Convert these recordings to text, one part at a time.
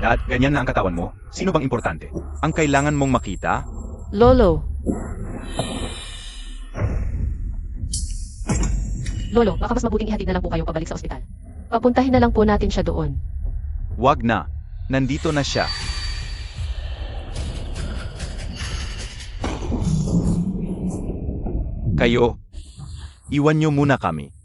Dad, ganyan na ang katawan mo. Sino bang importante? Ang kailangan mong makita? Lolo. Lolo, baka mas mabuting ihatid na lang po kayo pabalik sa ospital. Papuntahin na lang po natin siya doon. Wag na. Nandito na siya. Kayo, iwan niyo muna kami.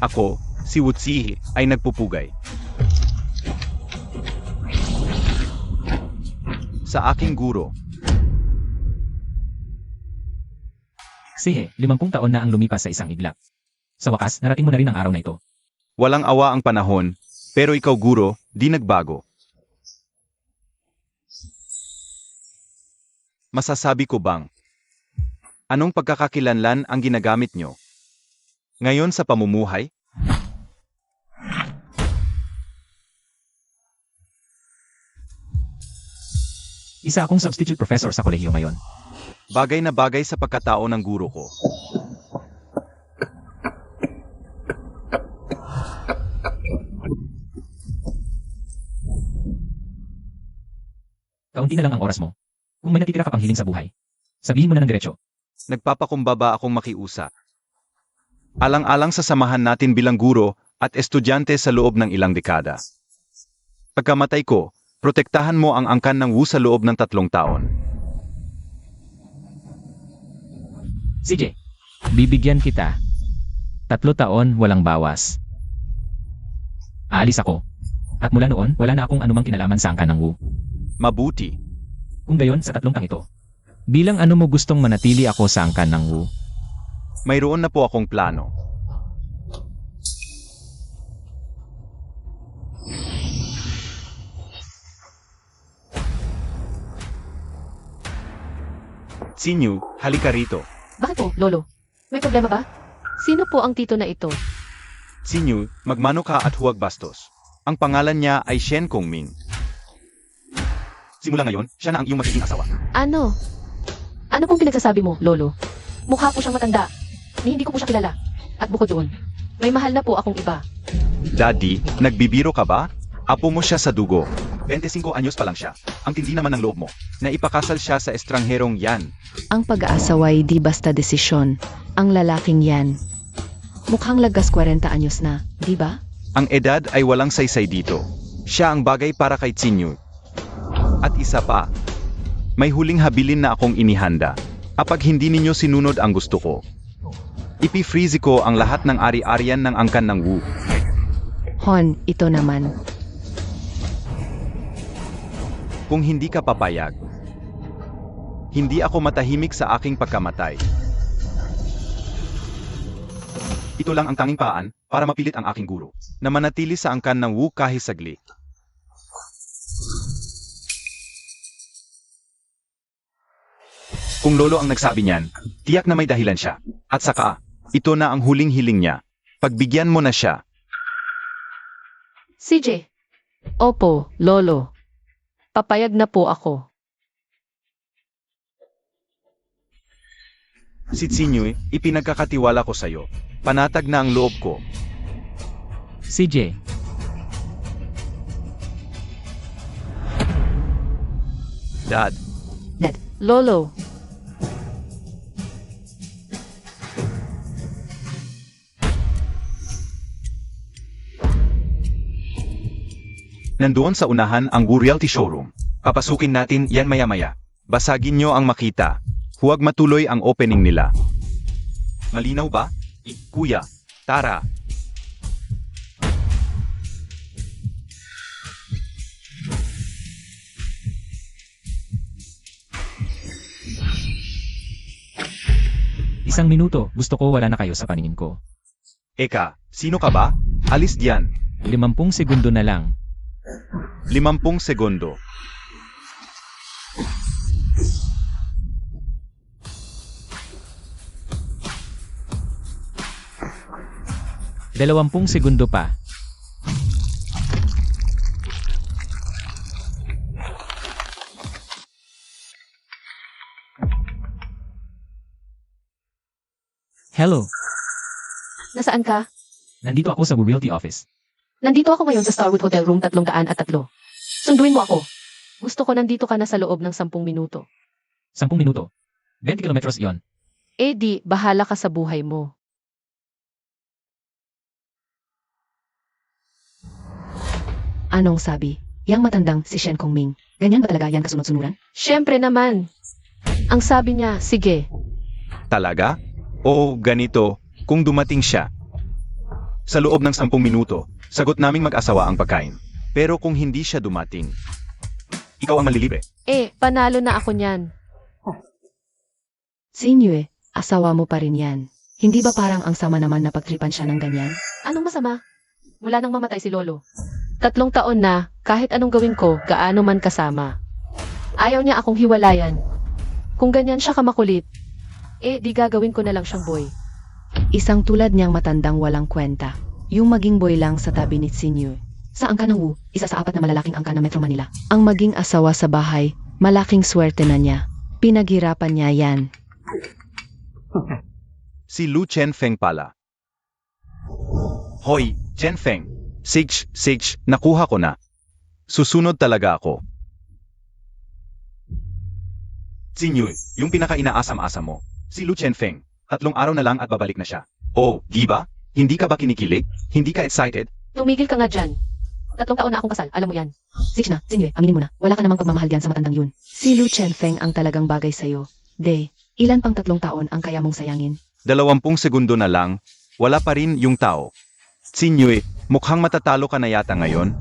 Ako, si Wutsihi, ay nagpupugay. Sa aking guro. Sihe, 50 taon na ang lumipas sa isang iglap. Sa wakas, narating mo na rin ang araw na ito. Walang awa ang panahon, pero ikaw guro, di nagbago. Masasabi ko bang, anong pagkakakilanlan ang ginagamit nyo? Ngayon sa pamumuhay? Isa akong substitute professor sa kolehiyo ngayon. Bagay na bagay sa pagkatao ng guro ko. Kaunti na lang ang oras mo. Kung may natitira ka pang hiling sa buhay, sabihin mo na ng diretso. Nagpapakumbaba akong makiusa. Alang-alang sa samahan natin bilang guro at estudyante sa loob ng ilang dekada. Pagkamatay ko, protektahan mo ang angkan ng Wu sa loob ng 3 taon. CJ, bibigyan kita. 3 taon walang bawas. Aalis ako. At mula noon, wala na akong anumang kinalaman sa angkan ng Wu. Mabuti. Kung gayon sa 3 taong ito. Bilang ano mo gustong manatili ako sa angkan ng Wu? Mayroon na po akong plano. Sinyu, halika rito. Bakit po, Lolo? May problema ba? Sino po ang tito na ito? Sinyu, magmano ka at huwag bastos. Ang pangalan niya ay Shen Kongming. Simula ngayon, siya na ang iyong magiging asawa. Ano? Ano pong pinagsasabi mo, Lolo? Mukha po siyang matanda. Hindi ko po siya kilala. At bukod doon, may mahal na po akong iba. Daddy, nagbibiro ka ba? Apo mo siya sa dugo. 25 anyos pa lang siya. Ang tindi naman ng loob mo. Naipakasal siya sa estrangherong yan. Ang pag-aasaway di basta desisyon. Ang lalaking yan. Mukhang lagas 40 anyos na, di ba? Ang edad ay walang saysay dito. Siya ang bagay para kay Tsinyu. At isa pa, may huling habilin na akong inihanda. Kapag hindi ninyo sinunod ang gusto ko, ipi-freeze ko ang lahat ng ari-arian ng angkan ng Wu. Hon, ito naman. Kung hindi ka papayag, hindi ako matahimik sa aking pagkamatay. Ito lang ang tanging paraan para mapilit ang aking guro na manatili sa angkan ng Wu kahit saglit. Kung lolo ang nagsabi niyan, tiyak na may dahilan siya. At saka, ito na ang huling hiling niya. Pagbigyan mo na siya. CJ. Opo, Lolo. Papayag na po ako. Si Tsinyu, ipinagkakatiwala ko sa'yo. Panatag na ang loob ko. CJ, Dad, Lolo. nandoon sa unahan ang Wu Realty Showroom. Papasukin natin yan maya-maya. Basagin nyo ang makita. Huwag matuloy ang opening nila. Malinaw ba? Kuya, tara. isang minuto, gusto ko wala na kayo sa paningin ko. Eka, sino ka ba? Alis diyan. 50 segundo na lang. 50 segundo. Dalawampung segundo pa. Hello, Nasaan ka? nandito ako sa Realty Office. Nandito ako ngayon sa Starwood Hotel Room 303. Sunduin mo ako. Gusto ko nandito ka na sa loob ng 10 minuto. 10 minuto. 20 kilometros iyon. Eh di, bahala ka sa buhay mo. Anong sabi? Yang matandang si Shen Kongming. Ganyan ba talaga yan kasunod-sunuran? Siyempre naman. Ang sabi niya, sige. Talaga? Oo, ganito, kung dumating siya. Sa loob ng 10 minuto, sagot naming mag-asawa ang pagkain. Pero kung hindi siya dumating, ikaw ang malilibre. Panalo na ako niyan. Sinyo asawa mo pa rin yan. Hindi ba parang ang sama naman na pagtripan siya ng ganyan? Anong masama? Mula nang mamatay si Lolo. 3 taon na, kahit anong gawin ko, gaano man kasama. Ayaw niya akong hiwalayan. Kung ganyan siya kamakulit, di gagawin ko na lang siyang boy. Isang tulad niyang matandang walang kwenta. Yung maging boy lang sa tabi ni Sinyo. Sa angka ng Wu, isa sa 4 na malalaking angka ng Metro Manila. Ang maging asawa sa bahay, malaking swerte na niya. Pinaghirapan niya yan. Si Lu Chenfeng pala. Hoy, Chenfeng. Sig, nakuha ko na. Susunod talaga ako. Sinyo, yung pinaka-inaasam-asam mo. Si Lu Chenfeng. 3 araw na lang at babalik na siya. Oh, di ba? Hindi ka ba kinikilig? Hindi ka excited? Tumigil ka nga dyan. 3 taon na akong kasal, alam mo yan. Sige na, Sinyo, aminin mo na. Wala ka namang pagmamahal diyan sa matandang yun. Si Lu Chenfeng ang talagang bagay sa'yo. Ilan pang 3 taon ang kaya mong sayangin? 20 segundo na lang, wala pa rin yung tao. Sinyo, mukhang matatalo ka na yata ngayon.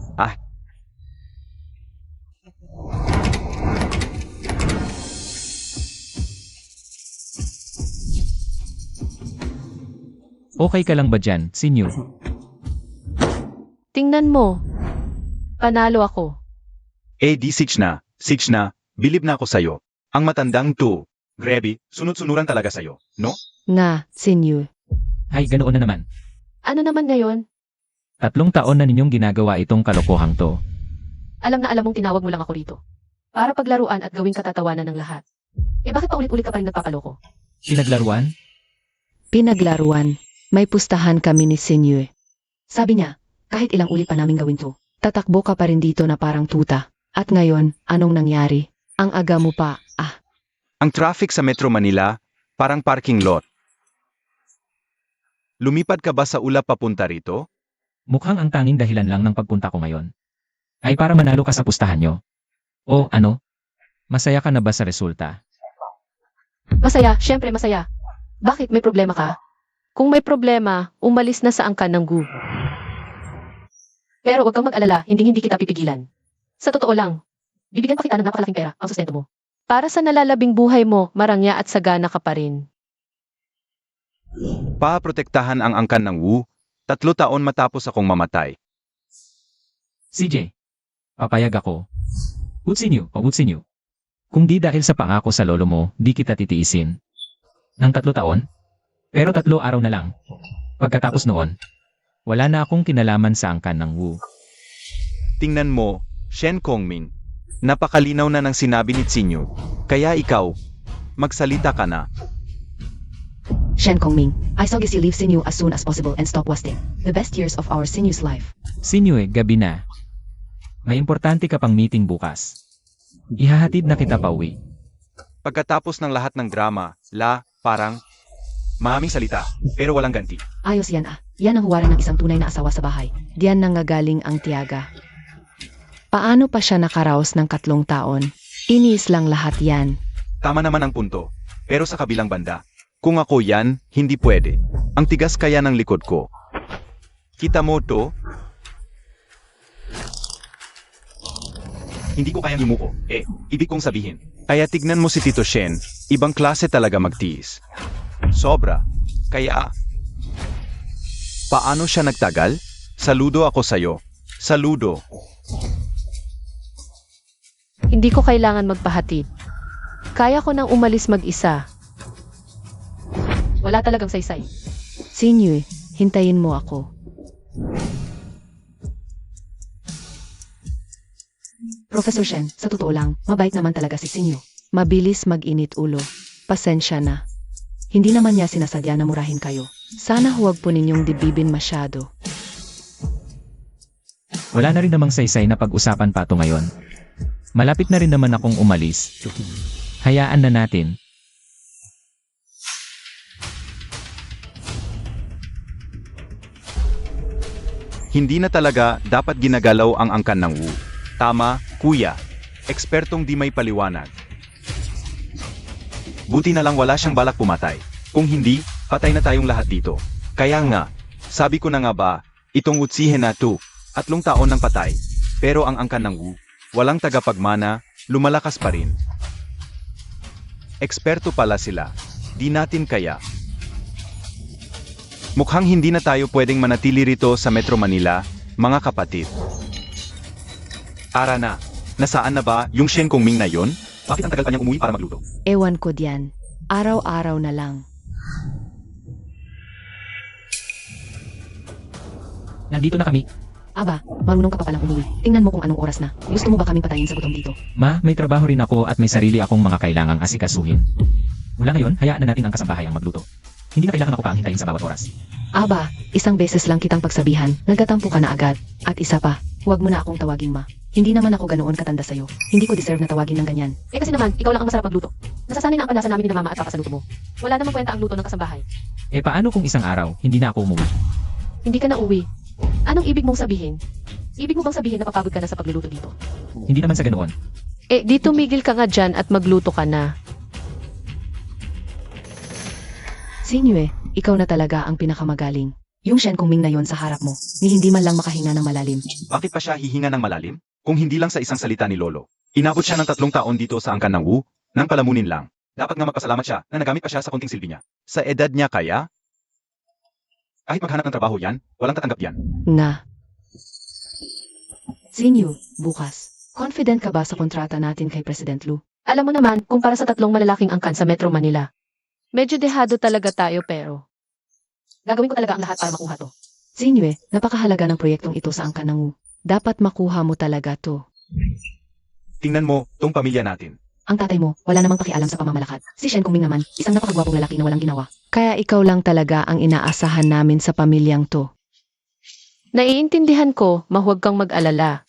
Okay ka lang ba dyan, Sinyo? Tingnan mo. Panalo ako. Di Sich na, bilib na ako sa'yo. Ang matandang to, Grebi, sunod-sunuran talaga sa'yo, no? Nga, Sinyo. Ay, ganoon na naman. Ano naman ngayon? 3 taon na ninyong ginagawa itong kalokohang to. Alam na alam mong tinawag mo lang ako rito. Para paglaruan at gawing katatawanan ng lahat. Bakit pa ulit-ulit ka pa rin nagpapaloko? Pinaglaruan? Pinaglaruan. May pustahan kami ni Sinyo. Sabi niya, kahit ilang ulit pa namin gawin to, tatakbo ka pa rin dito na parang tuta. At ngayon, anong nangyari? Ang aga mo pa, Ang traffic sa Metro Manila, parang parking lot. Lumipad ka ba sa ulap papunta rito? Mukhang ang tanging dahilan lang ng pagpunta ko ngayon ay para manalo ka sa pustahan nyo. O ano? Masaya ka na ba sa resulta? Masaya, syempre masaya. Bakit may problema ka? Kung may problema, umalis na sa angkan ng Gu. Pero huwag kang mag-alala, hindi kita pipigilan. Sa totoo lang, bibigyan pa kita ng napakalaking pera ang sustento mo. Para sa nalalabing buhay mo, marangya at sagana ka pa rin. Paprotektahan ang angkan ng Wu, 3 taon matapos akong mamatay. CJ, papayag ako. Utsin nyo. Kung di dahil sa pangako sa lolo mo, di kita titiisin. Ng 3 taon? Pero 3 araw na lang. Pagkatapos noon, wala na akong kinalaman sa angkan ng Wu. Tingnan mo, Shen Kongming. Napakalinaw na ng sinabi ni Sinyo. Kaya ikaw, magsalita ka na. Shen Kongming, I suggest you leave Sinyo as soon as possible and stop wasting the best years of our Sinyo's life. Sinyo, gabi na. May importante ka pang meeting bukas. Ihahatid na kita pauwi. Pagkatapos ng lahat ng drama, parang, maraming salita, pero walang ganti. Ayos yan Yan ang huwaran ng isang tunay na asawa sa bahay. Diyan nanggagaling ang tiyaga. Paano pa siya nakaraos ng 3 taon? Inis lang lahat yan. Tama naman ang punto, pero sa kabilang banda, kung ako yan, hindi pwede. Ang tigas kaya ng likod ko. Kita mo to? Hindi ko kayang yumuko. Ibig kong sabihin. Kaya tignan mo si Tito Shen, ibang klase talaga magtiis. Sobra. Kaya, paano siya nagtagal? Saludo ako sa'yo. Saludo. Hindi ko kailangan magpahatid. Kaya ko nang umalis mag-isa. Wala talagang saysay. Sinyo, hintayin mo ako. Professor Shen, sa totoo lang, mabait naman talaga si Sinyo. Mabilis mag-init ulo. Pasensya na. Hindi naman niya sinasadya na murahin kayo. Sana huwag po ninyong dibibin masyado. Wala na rin namang saysay na pag-usapan pa to ngayon. Malapit na rin naman akong umalis. Hayaan na natin. Hindi na talaga dapat ginagalaw ang angkan ng Wu. Tama, kuya. Ekspertong di may paliwanag. Buti na lang wala siyang balak pumatay. Kung hindi, patay na tayong lahat dito. Kaya nga, sabi ko na nga ba, itong Uchihe na to, 3 taon ng patay. Pero ang angkan ng Wu, walang tagapagmana, lumalakas pa rin. Eksperto pala sila. Di natin kaya. Mukhang hindi na tayo pwedeng manatili rito sa Metro Manila, mga kapatid. Tara na. Nasaan na ba yung Shen Kongming na yon? Bakit ang tagal pa niyang umuwi para magluto? Ewan ko diyan. Araw-araw na lang. Nandito na kami. Aba, marunong ka pa palang umuwi. Tingnan mo kung anong oras na. Gusto mo ba kaming patayin sa gutom dito? Ma, may trabaho rin ako at may sarili akong mga kailangang asikasuhin. Mula ngayon, hayaan na natin ang kasambahay ang magluto. Hindi na kailangan ako pang hintayin sa bawat oras. Aba, isang beses lang kitang pagsabihan, nagtatampo ka na agad. At isa pa, huwag mo na akong tawaging ma. Hindi naman ako ganoon katanda sa'yo. Hindi ko deserve na tawagin ng ganyan. Eh kasi naman, ikaw lang ang masarap magluto. Nasasanay na ang panlasa namin ni na mama at papa sa luto mo. Wala namang kwenta ang luto ng kasambahay. Eh paano kung isang araw, hindi na ako umuwi? Hindi ka na uwi. Anong ibig mong sabihin? Ibig mo bang sabihin na papagod ka na sa pagluluto dito? Hindi naman sa ganoon. Eh, di tumigil ka nga dyan at magluto ka na. Sinue, ikaw na talaga ang pinakamagaling. Yung Shen Kongming na yon sa harap mo, ni hindi man lang makahinga ng malalim. Bakit pa siya hihinga ng malalim? Kung hindi lang sa isang salita ni Lolo. Inabot siya ng 3 taon dito sa angkan ng Wu, nang palamunin lang. Dapat nga magpasalamat siya na nagamit pa siya sa konting silbi niya. Sa edad niya kaya? Kahit maghanap ng trabaho yan, walang tatanggap yan. Nga. Sinue, bukas. Confident ka ba sa kontrata natin kay President Lu? Alam mo naman, kung para sa 3 malalaking angkan sa Metro Manila. Medyo dehado talaga tayo pero gagawin ko talaga ang lahat para makuha to. Sinue, napakahalaga ng proyektong ito sa angkan ng Wu. Dapat makuha mo talaga to. Tingnan mo, tong pamilya natin. Ang tatay mo, wala namang pakialam sa pamamalakad. Si Shen Kongming naman, isang napakagwapong lalaki na walang ginawa. Kaya ikaw lang talaga ang inaasahan namin sa pamilyang to. Naiintindihan ko, mahuwag kang mag-alala.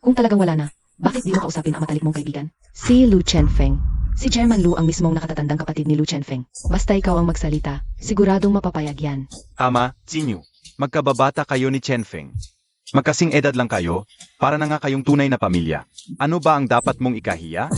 Kung talagang wala na, bakit di mo kausapin ang matalik mong kaibigan? Si Lu Chenfeng. Si Chairman Lu ang mismong nakatatandang kapatid ni Lu Chenfeng. Basta ikaw ang magsalita, siguradong mapapayag yan. Tama, Sinyu. Magkababata kayo ni Chenfeng. Magkasing edad lang kayo, para na nga kayong tunay na pamilya. Ano ba ang dapat mong ikahiya?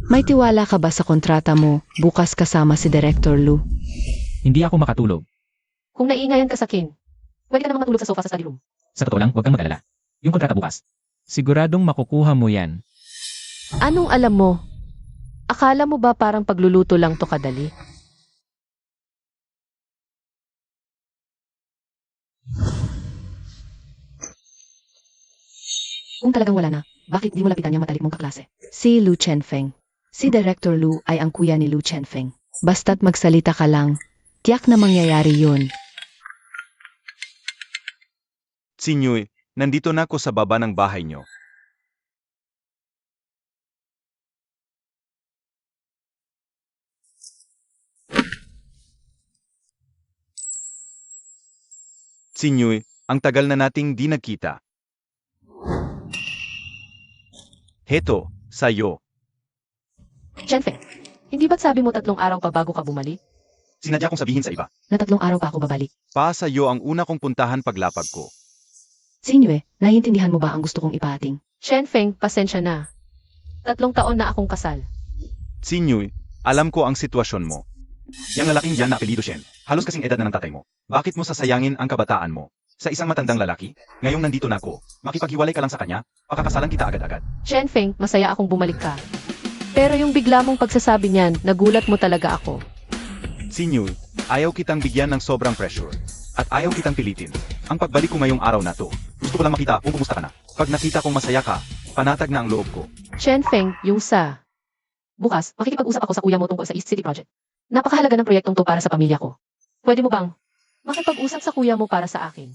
May tiwala ka ba sa kontrata mo, bukas kasama si Director Lu? Hindi ako makatulog. Kung naiingayan ka sa kin, pwede ka naman matulog sa sofa sa study room. Sa totoo lang, huwag kang mag-alala. Yung kontrata bukas. Siguradong makukuha mo yan. Anong alam mo? Akala mo ba parang pagluluto lang to kadali? Kung talagang wala na, bakit di mo lapitan yung matalik mong kaklase? Si Lu Chenfeng. Si Director Lu ay ang kuya ni Lu Chenfeng. Basta't magsalita ka lang, tiyak na mangyayari yun. Sinyu, nandito na ako sa baba ng bahay nyo. Sinyu, ang tagal na nating di nagkita. Heto, sa'yo. Chenfeng, hindi ba't sabi mo 3 araw pa bago ka bumalik? Sinadya kong sabihin sa iba. Na 3 araw pa ako babalik. Pa sa'yo ang una kong puntahan paglapag ko. Sinue, naiintindihan mo ba ang gusto kong ipating? Chenfeng, pasensya na. 3 taon na akong kasal. Sinyu, alam ko ang sitwasyon mo. Yang lalaking yan na apelido Shen, halos kasing edad na ng tatay mo. Bakit mo sasayangin ang kabataan mo? Sa isang matandang lalaki, ngayong nandito na ako, makipaghiwalay ka lang sa kanya, pakakasalan kita agad-agad. Chenfeng, masaya akong bumalik ka. Pero yung bigla mong pagsasabi niyan, nagulat mo talaga ako. Sinyu, ayaw kitang bigyan ng sobrang pressure. At ayaw kitang pilitin. Ang pagbalik ko ngayong araw na to, gusto ko lang makita kung kumusta ka na. Pag nakita kong masaya ka, panatag na ang loob ko. Chenfeng, yung sa Bukas, makikipag-usap ako sa kuya mo tungkol sa East City Project. Napakahalaga ng proyektong to para sa pamilya ko. Pwede mo bang makipag-usap sa kuya mo para sa akin?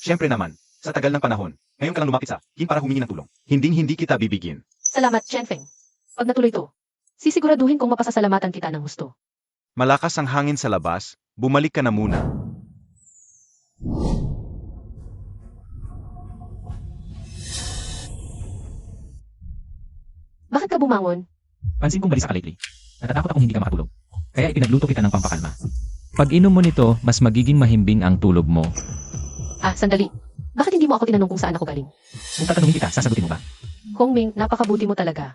Siyempre naman, sa tagal ng panahon, ngayon ka lang lumapit sa akin para humingi ng tulong. Hindi kita bibigyan. Salamat, Chenfeng. Pag natuloy to, sisiguraduhin kong mapasasalamatan kita ng husto. Malakas ang hangin sa labas, bumalik ka na muna. Bakit ka bumangon? Pansin kong balisa ka lately. Natatakot akong hindi ka makatulog. Kaya ipinagluto kita ng pampakalma. Pag inom mo nito, mas magiging mahimbing ang tulog mo. Sandali. Bakit hindi mo ako tinanong kung saan ako galing? Kung tatanungin kita, sasagutin mo ba? Hongming, napakabuti mo talaga.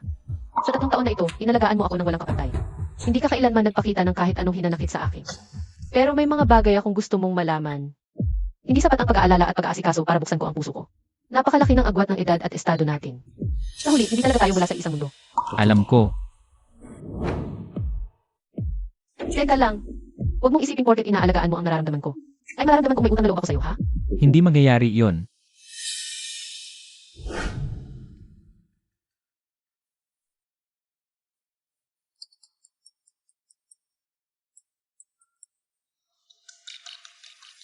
Sa 3 taon na ito, inalagaan mo ako ng walang kapantay. Hindi ka kailanman nagpakita ng kahit anong hinanakit sa akin. Pero may mga bagay akong gusto mong malaman. Hindi sapat ang pag-aalala at pag-aasikaso para buksan ko ang puso ko. Napakalaki ng agwat ng edad at estado natin. Sa huli, hindi talaga tayo mula sa isang mundo. Alam ko. Teka lang. Huwag mong isipin porket inaalagaan mo ang nararamdaman ko. Ay mararamdaman kong may utang na loob ako sa'yo, ha? Hindi mangyayari yon.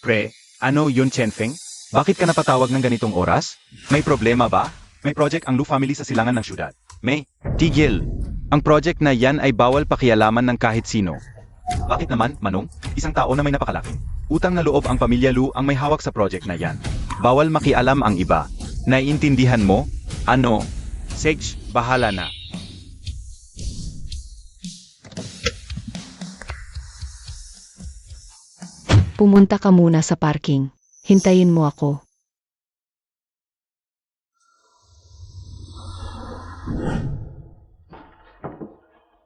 Pre, ano yun, Chenfeng? Bakit ka napatawag ng ganitong oras? May problema ba? May project ang Lu family sa silangan ng syudad. May, tigil! Ang project na yan ay bawal pakialaman ng kahit sino. Bakit naman, Manong? Isang tao na may napakalaki. Utang na loob ang pamilya Lu ang may hawak sa project na yan. Bawal makialam ang iba. Naiintindihan mo? Ano? Sage, bahala na. Pumunta ka muna sa parking. Hintayin mo ako.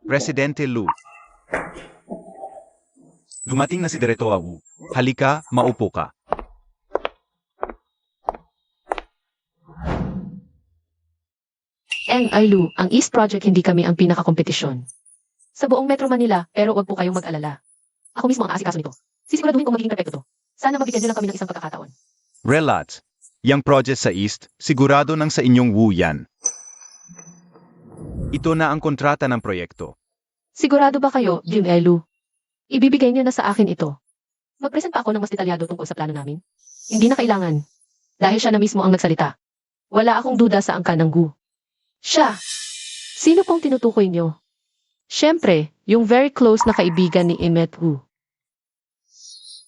Presidente Lu. Dumating na si Director Wu. Halika, maupo ka. Lu, ang East Project hindi kami ang pinakakompetisyon. Sa buong Metro Manila, pero wag po kayong mag-alala. Ako mismo ang aasikaso nito. Sisiguraduhin kong magiging perfecto to. Sana mabigyan niyo lang kami ng isang pagkakataon. Relax. Yang project sa East, sigurado nang sa inyong Wu yan. Ito na ang kontrata ng proyekto. Sigurado ba kayo, Lu? Ibibigay niyo na sa akin ito. Magpresent pa ako ng mas detalyado tungkol sa plano namin. Hindi na kailangan. Dahil siya na mismo ang nagsalita. Wala akong duda sa angka ng Gu. Siya. Sino pong tinutukoy niyo? Siyempre, yung very close na kaibigan ni Emmet Wu.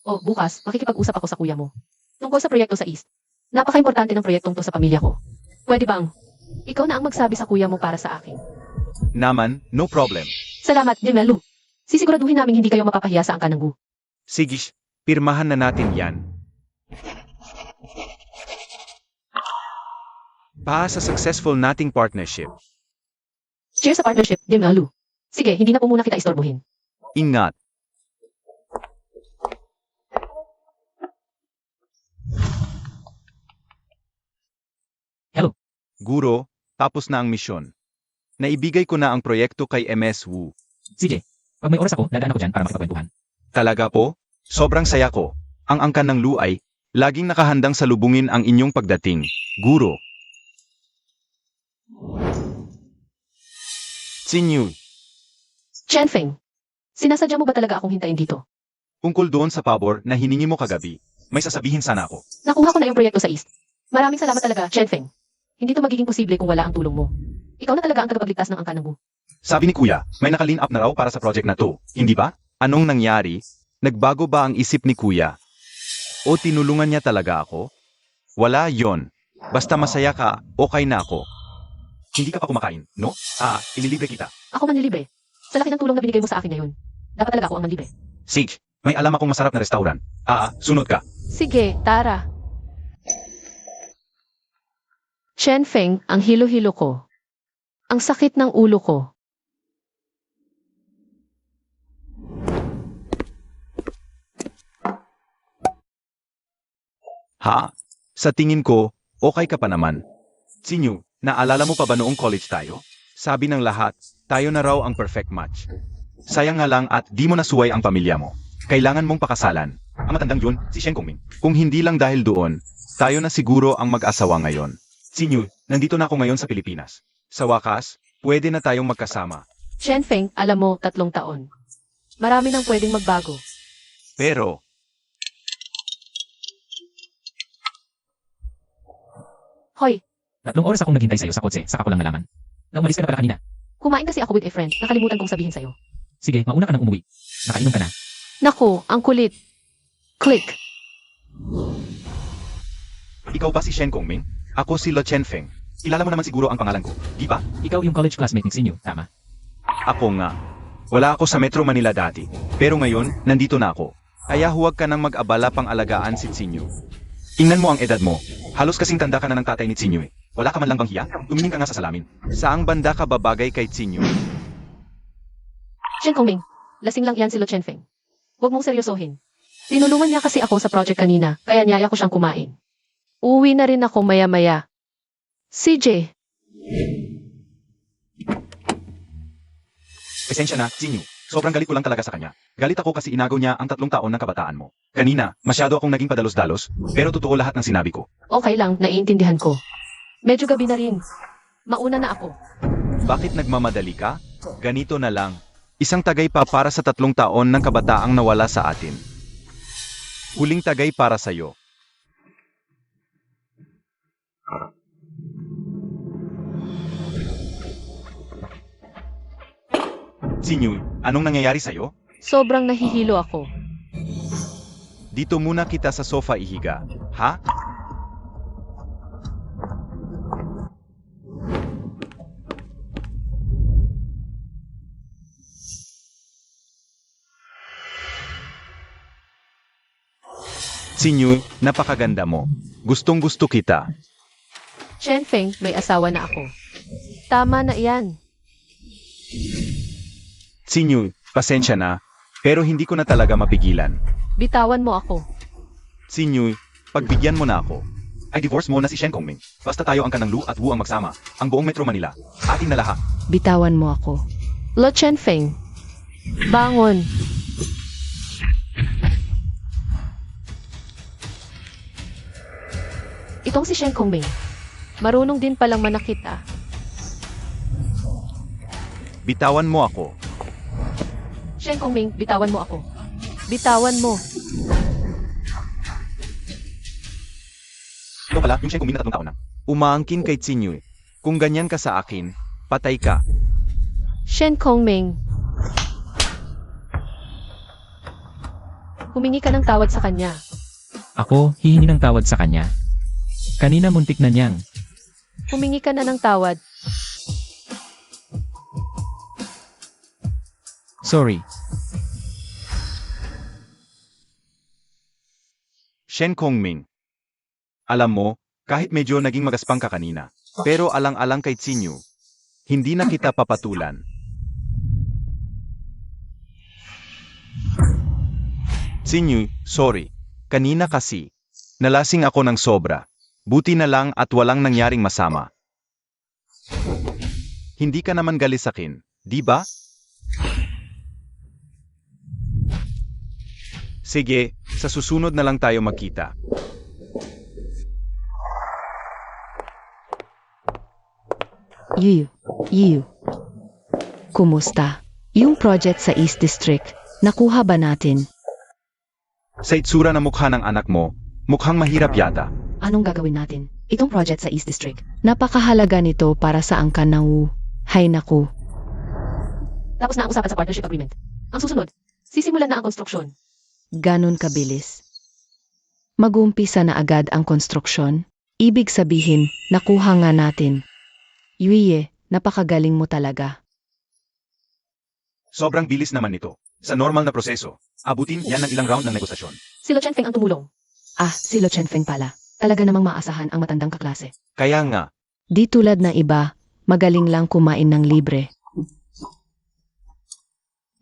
Bukas, makikipag-usap ako sa kuya mo. Tungkol sa proyekto sa East. Napaka-importante ng proyektong to sa pamilya ko. Pwede bang? Ikaw na ang magsabi sa kuya mo para sa akin. Naman, no problem. Salamat, Lu. Sisiguraduhin namin hindi kayo mapapahiya sa angka ng Gu. Sige, pirmahan na natin yan. Pa sa successful nating partnership. Cheers sa partnership, Lu. Sige, hindi na po muna kita istorbohin. Ingat. Hello. Guro, tapos na ang misyon. Naibigay ko na ang proyekto kay MS Wu. CJ, pag may oras ako, dadaan ako dyan para makipagkwentuhan. Talaga po? Sobrang saya ko. Ang angkan ng Lu ay laging nakahandang salubungin ang inyong pagdating. Guro. Sinyu, Chenfeng, sinasadya mo ba talaga akong hintayin dito? tungkol doon sa pabor na hiningi mo kagabi, may sasabihin sana ako. Nakuha ko na yung proyekto sa East. Maraming salamat talaga, Chenfeng. Hindi to magiging posible kung wala ang tulong mo. Ikaw na talaga ang tagapagligtas ng angka ng Gu. Sabi ni Kuya, may naka-line up na raw para sa project na to, hindi ba? Anong nangyari? Nagbago ba ang isip ni Kuya? O tinulungan niya talaga ako? Wala yon. Basta masaya ka, okay na ako. Hindi ka pa kumakain, no? Ililibre kita. Ako manlilibre. Sa laki ng tulong na binigay mo sa akin ngayon. Dapat talaga ako ang manlibre. Sige, may alam akong masarap na restaurant. Sunod ka. Sige, tara. Chenfeng, ang hilo-hilo ko. Ang sakit ng ulo ko. Sa tingin ko, okay ka pa naman. Sinyu, naalala mo pa ba noong college tayo? Sabi ng lahat, tayo na raw ang perfect match. Sayang nga lang at di mo nasuway ang pamilya mo. Kailangan mong pakasalan. Ang matandang yun, si Shen Kongming. Kung hindi lang dahil doon, tayo na siguro ang mag-asawa ngayon. Sinyu, nandito na ako ngayon sa Pilipinas. Sa wakas, pwede na tayong magkasama. Chen Feng, alam mo, 3 taon. Marami nang pwedeng magbago. Pero, Hoy, 3 oras akong naghintay sa'yo sa kotse, saka ko lang nalaman. Na umalis ka na pala kanina. kumain kasi ako with a friend. Nakalimutan kong sabihin sa'yo. Sige, mauna ka nang umuwi. Nakainom ka na. Naku, ang kulit. Click. ikaw ba si Shen Kongming? Ako si Lo Chenfeng. Kilala mo naman siguro ang pangalan ko, di ba? Ikaw yung college classmate ni Sinyo, tama? Ako nga. Wala ako sa Metro Manila dati. Pero ngayon, nandito na ako. Kaya huwag ka nang mag-abala pang alagaan si Tsinyo. Tingnan mo ang edad mo. Halos kasing tanda ka na ng tatay ni Tsinyo eh. Wala ka man lang bang hiya? Tumingin ka nga sa salamin. Saang banda ka babagay kay Tsinyo? Shen Kongming, lasing lang yan si Lo Chen Feng. Huwag mong seryosohin. Tinulungan niya kasi ako sa project kanina, kaya niyaya ko siyang kumain. Uwi na rin ako maya-maya. CJ, Pasensya na, Tsinyo. Sobrang galit ko lang talaga sa kanya. Galit ako kasi inagaw niya ang 3 taon ng kabataan mo. Kanina, masyado akong naging padalos-dalos, pero totoo lahat ng sinabi ko. okay lang, naiintindihan ko. Medyo gabi na rin. Mauna na ako. Bakit nagmamadali ka? Ganito na lang. Isang tagay pa para sa 3 taon ng kabataang nawala sa atin. Huling tagay para sa'yo. Sinyo, anong nangyayari sa'yo? Sobrang nahihilo ako. Dito muna kita sa sofa ihiga. Ha? Sinyo, napakaganda mo. Gustong-gusto kita. Chen Feng, may asawa na ako. Tama na iyan. Sinyo, pasensya na, pero hindi ko na talaga mapigilan. Bitawan mo ako. Sinyo, pagbigyan mo na ako. Ay divorce mo na si Shen Kongming. Basta tayo ang kanang Lu at Wu ang magsama. Ang buong Metro Manila. Atin na lahat. Bitawan mo ako. Lo Chen Feng, bangon. Itong si Shen Kongming. Marunong din palang manakit ah. Bitawan mo ako. Shen Kongming, bitawan mo ako. Bitawan mo. Ito pala, yung Shen Kongming na 3 taon na. Umaangkin kay Tsinyo. Kung ganyan ka sa akin, patay ka. Shen Kongming. Humingi ka ng tawad sa kanya. Ako, hihingi ng tawad sa kanya. Kanina muntik na niyang. Humingi ka na ng tawad. Sorry. Shen Kongming. Alam mo, kahit medyo naging magaspang ka kanina, pero alang-alang kay Tsinyo, hindi na kita papatulan. Tsinyo, sorry. Kanina kasi, nalasing ako ng sobra. Buti na lang at walang nangyaring masama. Hindi ka naman galit sa akin, di ba? Sige, sa susunod na lang tayo magkita. Yu. Kumusta? Yung project sa East District, nakuha ba natin? Sa itsura na mukha ng anak mo, mukhang mahirap yata. Anong gagawin natin? Itong project sa East District. Napakahalaga nito para sa angkan ng Wu. Hay naku. Tapos na ang usapan sa partnership agreement. Ang susunod, sisimulan na ang konstruksyon. Ganon kabilis. Mag-umpisa na agad ang konstruksyon. Ibig sabihin, nakuha nga natin. Yuye, napakagaling mo talaga. Sobrang bilis naman nito. Sa normal na proseso, abutin yan ng ilang round ng negosasyon. Si Lo Chen Feng ang tumulong. Ah, si Lo Chen Feng pala. Talaga namang maasahan ang matandang kaklase. Kaya nga, Di tulad ng iba, magaling lang kumain ng libre.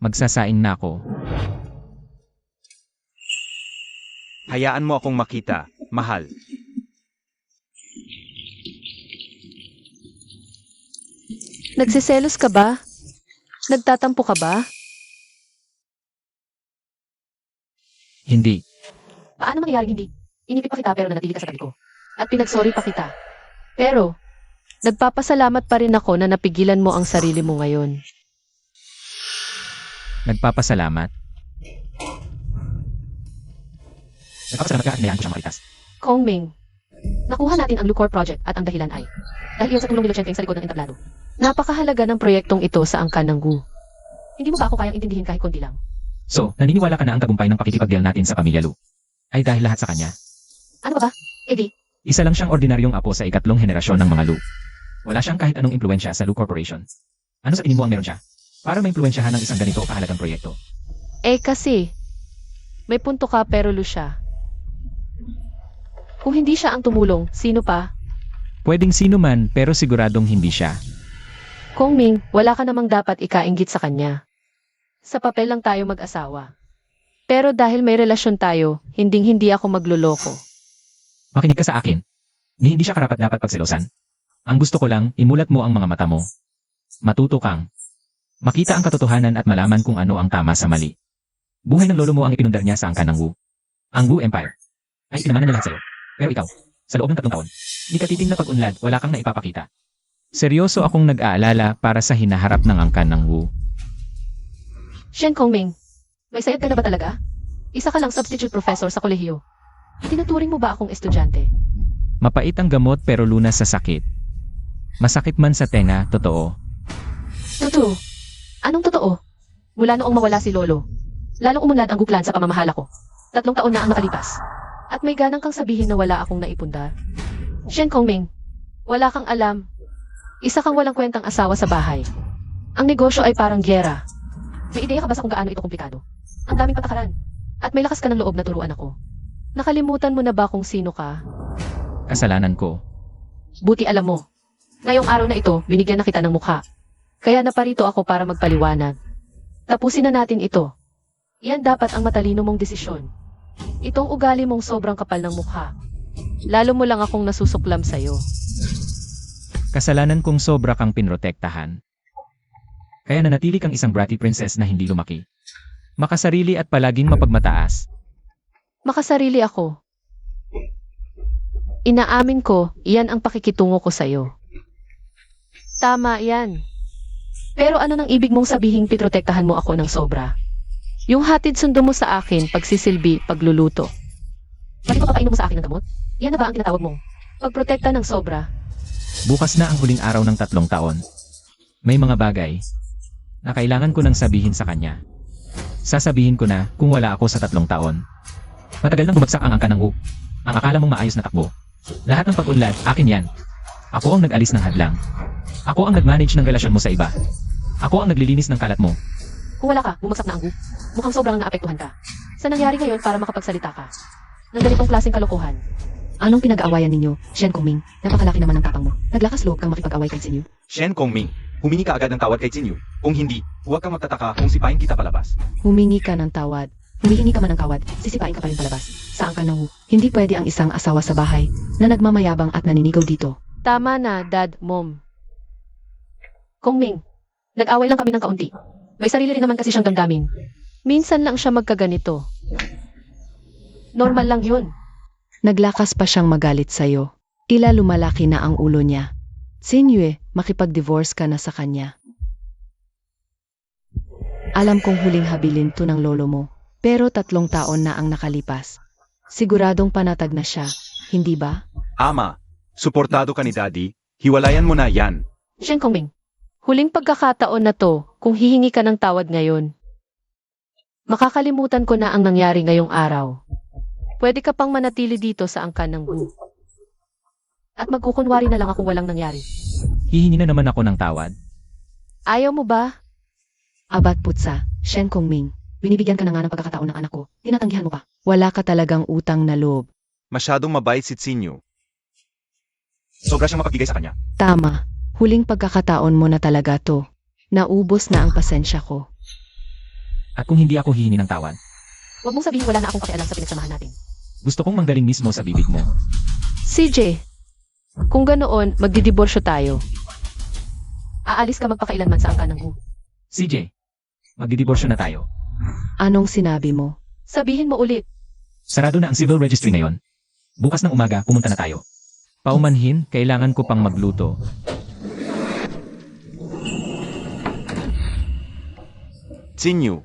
Magsasaing na ako. hayaan mo akong makita, mahal. Nagsiselos ka ba? Nagtatampo ka ba? Hindi. Paano mangyayari hindi? Inipit pa kita pero nanatili ka sa tabi ko. At pinagsorry pa kita. Pero, nagpapasalamat pa rin ako na napigilan mo ang sarili mo ngayon. Nagpapasalamat. Nagpapasalamat ka at inayaan ko siyang makalitas. Kong Ming, nakuha natin ang Lucor Project at ang dahilan ay dahil yun sa tulong ni Lucienteng sa likod ng entablado. Napakahalaga ng proyektong ito sa angkan ng Gu. Hindi mo ba ako kayang intindihin kahit konti lang? So, naniniwala ka na ang tagumpay ng pakikipagdeal natin sa pamilya Lu ay dahil lahat sa kanya. Ano ba? Eddie, Isa lang siyang ordinaryong apo sa ikatlong henerasyon ng mga Lu. Wala siyang kahit anong impluensya sa Lu Corporation. Ano sa tingin mo ang meron siya? Para maimpluensyahan ng isang ganito kahalagang proyekto. kasi, may punto ka pero Lu siya. Kung hindi siya ang tumulong, sino pa? Pwedeng sino man pero siguradong hindi siya. Kong Ming, wala ka namang dapat ikainggit sa kanya. Sa papel lang tayo mag-asawa. Pero dahil may relasyon tayo, hindi ako magluloko. Makinig ka sa akin. Ni hindi siya karapat-dapat pagselosan. Ang gusto ko lang, imulat mo ang mga mata mo. Matuto kang. Makita ang katotohanan at malaman kung ano ang tama sa mali. Buhay ng lolo mo ang ipinundar niya sa angkan ng Wu. Ang Wu Empire. Ay pinamanan niya lahat sa'yo. Pero ikaw, sa loob ng 3 taon, hindi ka titing na pag-unlad, wala kang naipapakita. Seryoso akong nag-aalala para sa hinaharap ng angkan ng Wu. Shen Kongming, may sayad ka na ba talaga? Isa ka lang substitute professor sa kolehiyo. Tinuturing mo ba akong estudyante? Mapait ang gamot pero lunas sa sakit. Masakit man sa tenga, totoo. Totoo. Anong totoo? Mula noong mawala si Lolo, lalong umunlad ang guklan sa pamamahala ko. 3 taon na ang nakalipas. At may ganang kang sabihin na wala akong naipundar. Shen Kongming, wala kang alam. Isa kang walang kwentang asawa sa bahay. Ang negosyo ay parang gyera. May ideya ka ba sa kung gaano ito komplikado? Ang daming patakaran. At may lakas ka ng loob na turuan ako. Nakalimutan mo na ba kung sino ka? Kasalanan ko. Buti alam mo. Ngayong araw na ito, binigyan na kita ng mukha. Kaya naparito ako para magpaliwanag. Tapusin na natin ito. Iyan dapat ang matalino mong desisyon. Itong ugali mong sobrang kapal ng mukha. Lalo mo lang akong nasusuklam sa'yo. Kasalanan kong sobra kang pinrotektahan. Kaya nanatili kang isang bratty princess na hindi lumaki. Makasarili at palaging mapagmataas. Makasarili ako. Inaamin ko, iyan ang pakikitungo ko sa'yo. Tama yan. Pero ano nang ibig mong sabihing pitrotektahan mo ako ng sobra? Yung hatid sundo mo sa akin, pagsisilbi, pagluluto. Bakit papainom mo sa akin ng gamot? Yan na ba ang tinatawag mong pagprotekta ng sobra? Bukas na ang huling araw ng 3 taon. May mga bagay na kailangan ko nang sabihin sa kanya. Sasabihin ko na kung wala ako sa 3 taon. Matagal nang bumagsak ang angka ng Wu. Ang akala mong maayos na takbo. Lahat ng pag-unlad, akin yan. Ako ang nag-alis ng hadlang. Ako ang nag-manage ng relasyon mo sa iba. Ako ang naglilinis ng kalat mo. Kung wala ka, bumagsak na ang Gu. Mukhang sobrang naapektuhan ka. Sa nangyari ngayon para makapagsalita ka? Ng ganitong klaseng kalokohan. Anong pinag-aawayan ninyo, Shen Kongming? Napakalaki naman ng tapang mo. Naglakas loob kang makipag-away kay Sinyu. Shen Kongming, humingi ka agad ng tawad kay Jinyu. Kung hindi, huwag kang magtataka kung sipain kita palabas. Humingi ka ng tawad. Humihingi ka man ng tawad, sisipain ka pa rin palabas. Saan ka nang hindi pwede ang isang asawa sa bahay na nagmamayabang at naninigaw dito. Tama na, Dad, Mom. Kongming, nag-away lang kami ng kaunti. May sarili rin naman kasi siyang damdamin. Minsan lang siya magkaganito. Normal lang yun. Naglakas pa siyang magalit sa'yo. Tila lumalaki na ang ulo niya. Sinyu, makipag-divorce ka na sa kanya. Alam kong huling habilin to ng lolo mo. Pero 3 taon na ang nakalipas. Siguradong panatag na siya, hindi ba? Ama, suportado ka ni Daddy, hiwalayan mo na yan. Shen Kongming, huling pagkakataon na to kung hihingi ka ng tawad ngayon. Makakalimutan ko na ang nangyari ngayong araw. Pwede ka pang manatili dito sa angkan ng Gu. At magkukunwari na lang akong walang nangyari. Hihingi na naman ako ng tawad. Ayaw mo ba? Abat putsa, Shen Kongming. Binibigyan ka na nga ng pagkakataon ng anak ko. Tinatanggihan mo pa. Wala ka talagang utang na loob. Masyadong mabait si Jinyu. Sobra siyang mapabigay sa kanya. Tama. Huling pagkakataon mo na talaga to. Naubos na ang pasensya ko. At kung hindi ako hihingi ng tawad, Huwag mong sabihin wala na akong pakialam sa pinagsamahan natin. gusto kong manggaling mismo sa bibig mo. CJ, kung ganoon, magdidiborsyo tayo. Aalis ka magpakailanman sa angkan ng Gu. CJ, magdidiborsyo na tayo. Anong sinabi mo? Sabihin mo ulit. Sarado na ang civil registry ngayon. Bukas ng umaga, pumunta na tayo. Paumanhin, kailangan ko pang magluto. Xinyu,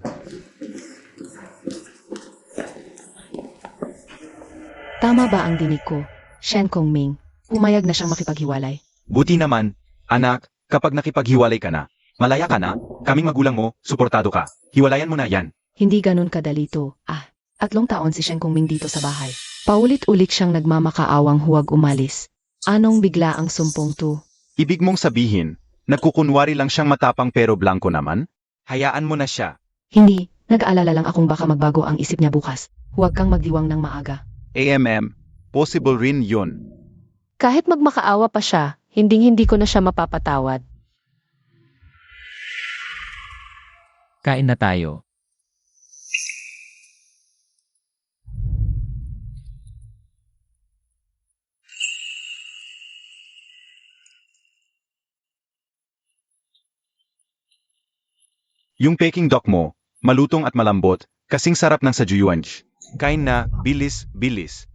Tama ba ang dinig ko? Shen Kongming, pumayag na siyang makipaghiwalay. buti naman, anak, kapag nakipaghiwalay ka na, malaya ka na, kaming magulang mo, suportado ka. Hiwalayan mo na yan. Hindi ganun kadalito. 3 taon si Shen Kongming dito sa bahay. Paulit-ulit siyang nagmamakaawang huwag umalis. Anong bigla ang sumpong to? Ibig mong sabihin, nagkukunwari lang siyang matapang pero blanco naman? Hayaan mo na siya. Hindi, nag-aalala lang akong baka magbago ang isip niya bukas. Huwag kang magdiwang ng maaga. Possible rin yun. Kahit magmakaawa pa siya, hindi ko na siya mapapatawad. Kain na tayo. Yung Peking duck mo, malutong at malambot, kasing sarap ng sa Juyuanj. Kain na, bilis, bilis.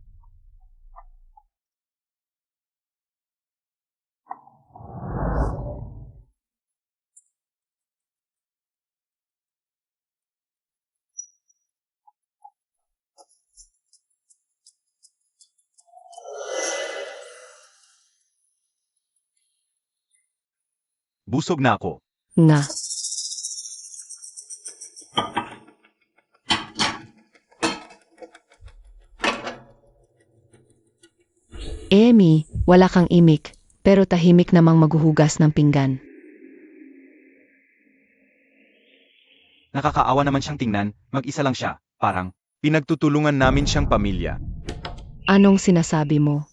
Busog na ako. Na. Emi, wala kang imik, pero tahimik namang maghuhugas ng pinggan. Nakakaawa naman siyang tingnan, mag-isa lang siya, parang, pinagtutulungan namin siyang pamilya. Anong sinasabi mo?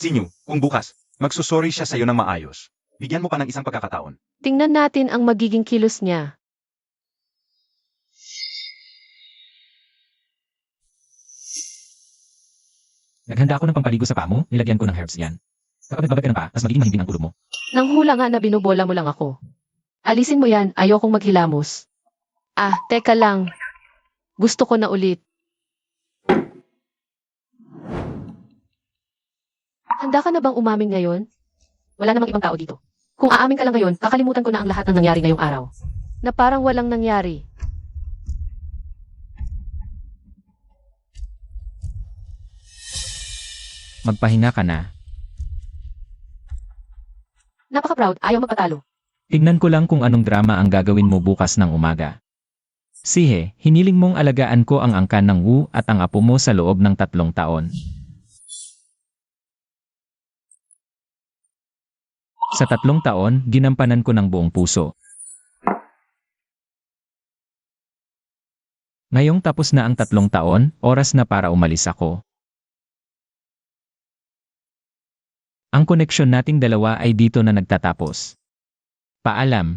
Xinyu, kung bukas, magsusorry siya sa'yo ng maayos. Bigyan mo pa ng isang pagkakataon. Tingnan natin ang magiging kilos niya. Naghanda ako ng pampaligo sa paa mo, nilagyan ko ng herbs yan. Kapag nagbabad ka ng paa, mas magiging mahimbing ang ulo mo. Nang hula nga na binubola mo lang ako. Alisin mo yan, ayokong maghilamos. Teka lang. Gusto ko na ulit. Handa ka na bang umamin ngayon? Wala namang ibang tao dito. Kung aamin ka lang ngayon, kakalimutan ko na ang lahat ng nangyari ngayong araw. Na parang walang nangyari. Magpahinga ka na. Napaka-proud, ayaw magpatalo. Tignan ko lang kung anong drama ang gagawin mo bukas ng umaga. Sihe, hiniling mong alagaan ko ang angkan ng Wu at ang apo mo sa loob ng 3 taon. Sa 3 taon, ginampanan ko ng buong puso. Ngayong tapos na ang 3 taon, oras na para umalis ako. Ang koneksyon nating dalawa ay dito na nagtatapos. Paalam.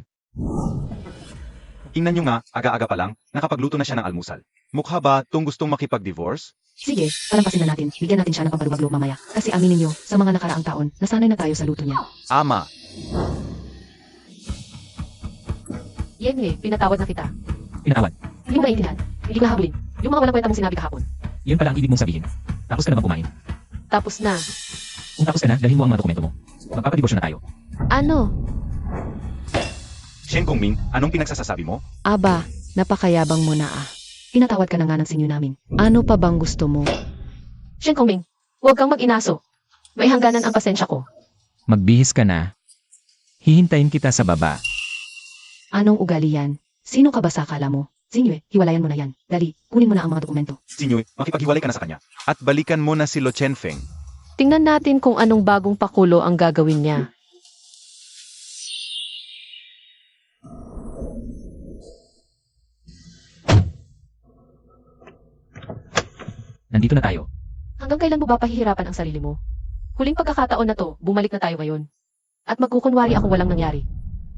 Tingnan nyo nga, aga-aga pa lang, nakapagluto na siya ng almusal. Mukha ba itong gustong makipag-divorce? Sige, palampasin na natin. Bigyan natin siya ng pampaluwag loob mamaya. Kasi aminin niyo, sa mga nakaraang taon, nasanay na tayo sa luto niya. Ama, Yenye, pinatawad na kita. Pinatawad. Hindi mo maintindihan. Hindi ko nahabulin. Yung mga walang kwenta mong sinabi kahapon. Yun pala ang ibig mong sabihin. Tapos ka na bang kumain? Tapos na. Kung tapos ka na, dalhin mo ang mga dokumento mo. Magpapadiborsyo na tayo. Ano? Shen Kongming, anong pinagsasasabi mo? Aba, napakayabang mo na Pinatawad ka na nga ng sinyo namin. Ano pa bang gusto mo? Shen Kongming, huwag kang mag-inaso. May hangganan ang pasensya ko. Magbihis ka na. Hihintayin kita sa baba. Anong ugali yan? Sino ka ba sa akala mo? Sinyo, hiwalayan mo na yan. Dali, kunin mo na ang mga dokumento. Xinyu, makipaghiwalay ka na sa kanya. At balikan mo na si Lo Chenfeng. Tingnan natin kung anong bagong pakulo ang gagawin niya. Nandito na tayo. Hanggang kailan mo ba pahihirapan ang sarili mo? Huling pagkakataon na to, bumalik na tayo ngayon. At magkukunwari akong walang nangyari.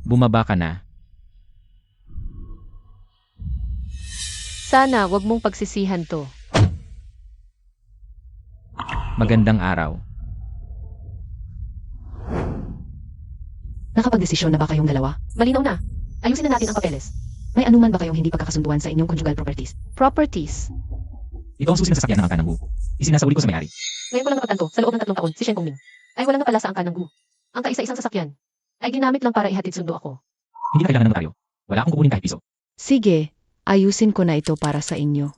Bumaba ka na. Sana wag mong pagsisihan to. Magandang araw. Nakapagdesisyon na ba kayong dalawa? Malinaw na. Ayusin na natin ang papeles. May anuman ba kayong hindi pagkakasunduan sa inyong conjugal properties? Properties. Ito ang susi ng sasakyan ng angkan ng Wu. Isinasauli ko sa may-ari. Ngayon ko lang napagtanto, sa loob ng 3 taon, si Shen Kongming ay walang napala sa angkan ng Gu. Ang kaisa-isang sasakyan ay ginamit lang para ihatid sundo ako. Hindi na kailangan ng notaryo. Wala akong kukunin kahit piso. Sige, ayusin ko na ito para sa inyo.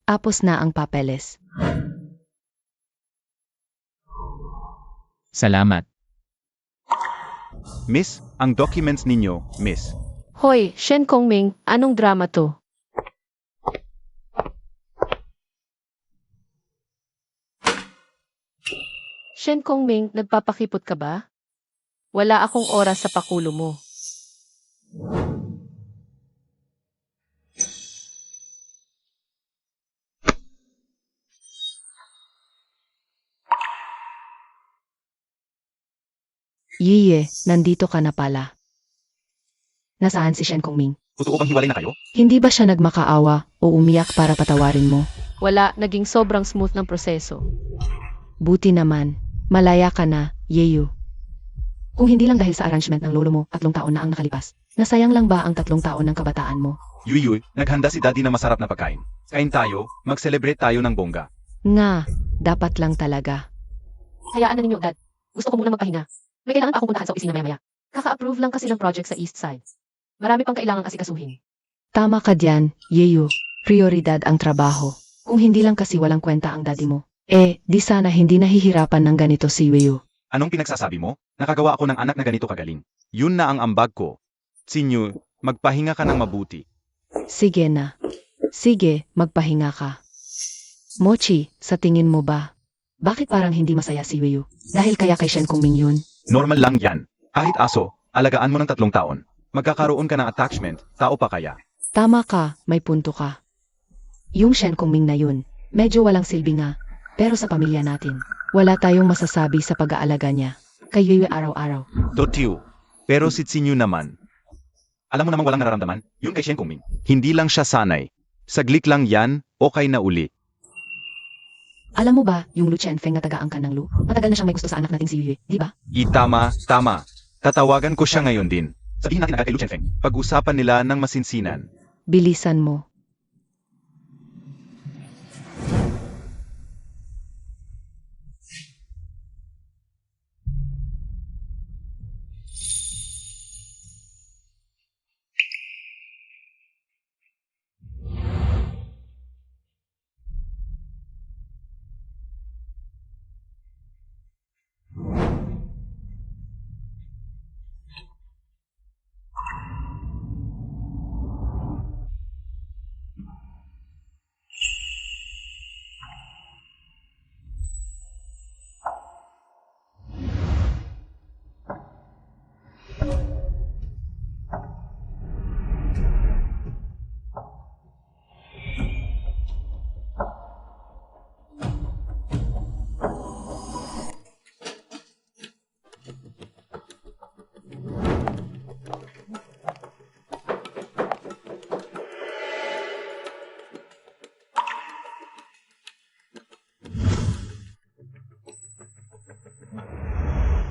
Tapos na ang papeles. Salamat. Miss, ang documents ninyo, miss. Hoy, Shen Kongming, anong drama to? Shen Kongming, nagpapakipot ka ba? Wala akong oras sa pakulo mo. Yiye, nandito ka na pala. Nasaan si Shen Kongming? Totoo bang hiwalay na kayo? Hindi ba siya nagmakaawa o umiyak para patawarin mo? Wala, naging sobrang smooth ng proseso. Buti naman, malaya ka na, Yeyu. Kung hindi lang dahil sa arrangement ng lolo mo, 3 taon na ang nakalipas. Nasayang lang ba ang 3 taon ng kabataan mo? Yuy, naghanda si daddy na masarap na pagkain. Kain tayo, mag-celebrate tayo ng bongga. Nga, dapat lang talaga. Hayaan na ninyo, Dad. Gusto ko muna magpahinga. May kailangan pa akong puntahan sa opisina maya-maya. Kaka-approve lang kasi ng project sa East Side. Marami pang kailangang asikasuhin. Tama ka diyan, Yeyu. Prioridad ang trabaho. Kung hindi lang kasi walang kwenta ang daddy mo. Di sana hindi nahihirapan ng ganito si Yeyu. Anong pinagsasabi mo? Nakagawa ako ng anak na ganito kagaling. Yun na ang ambag ko. Sinyo, magpahinga ka ng mabuti. Sige na. Sige, magpahinga ka. Mochi, sa tingin mo ba? Bakit parang hindi masaya si Yeyu? Dahil kaya kay Shen Kongming yun? Normal lang yan. Kahit aso, alagaan mo ng 3 taon. Magkakaroon ka ng attachment, tao pa kaya. Tama ka, may punto ka. Yung Shen Kongming na yun, medyo walang silbi nga. Pero sa pamilya natin, wala tayong masasabi sa pag-aalaga niya. Kay Yeyu araw-araw. Totiu. Pero si Sinyo naman. Alam mo namang walang nararamdaman, yun kay Shen Kongming. Hindi lang siya sanay. Saglit lang yan, okay na uli. Alam mo ba, yung Lu Chenfeng na taga-angkan ng Lu, matagal na siyang may gusto sa anak nating si Yue, di ba? Tama. Tatawagan ko siya ngayon din. Sabihin natin agad kay Lu Chenfeng. Pag-usapan nila ng masinsinan. Bilisan mo.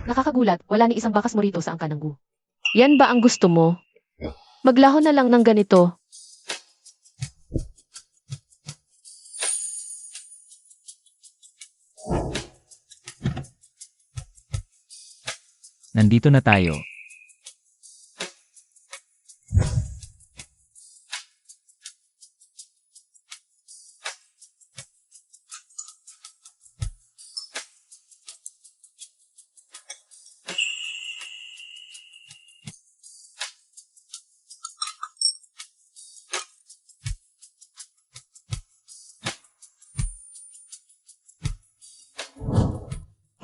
Nakakagulat, wala ni isang bakas mo rito sa angkan ng Gu. Yan ba ang gusto mo? Maglaho na lang ng ganito. Nandito na tayo.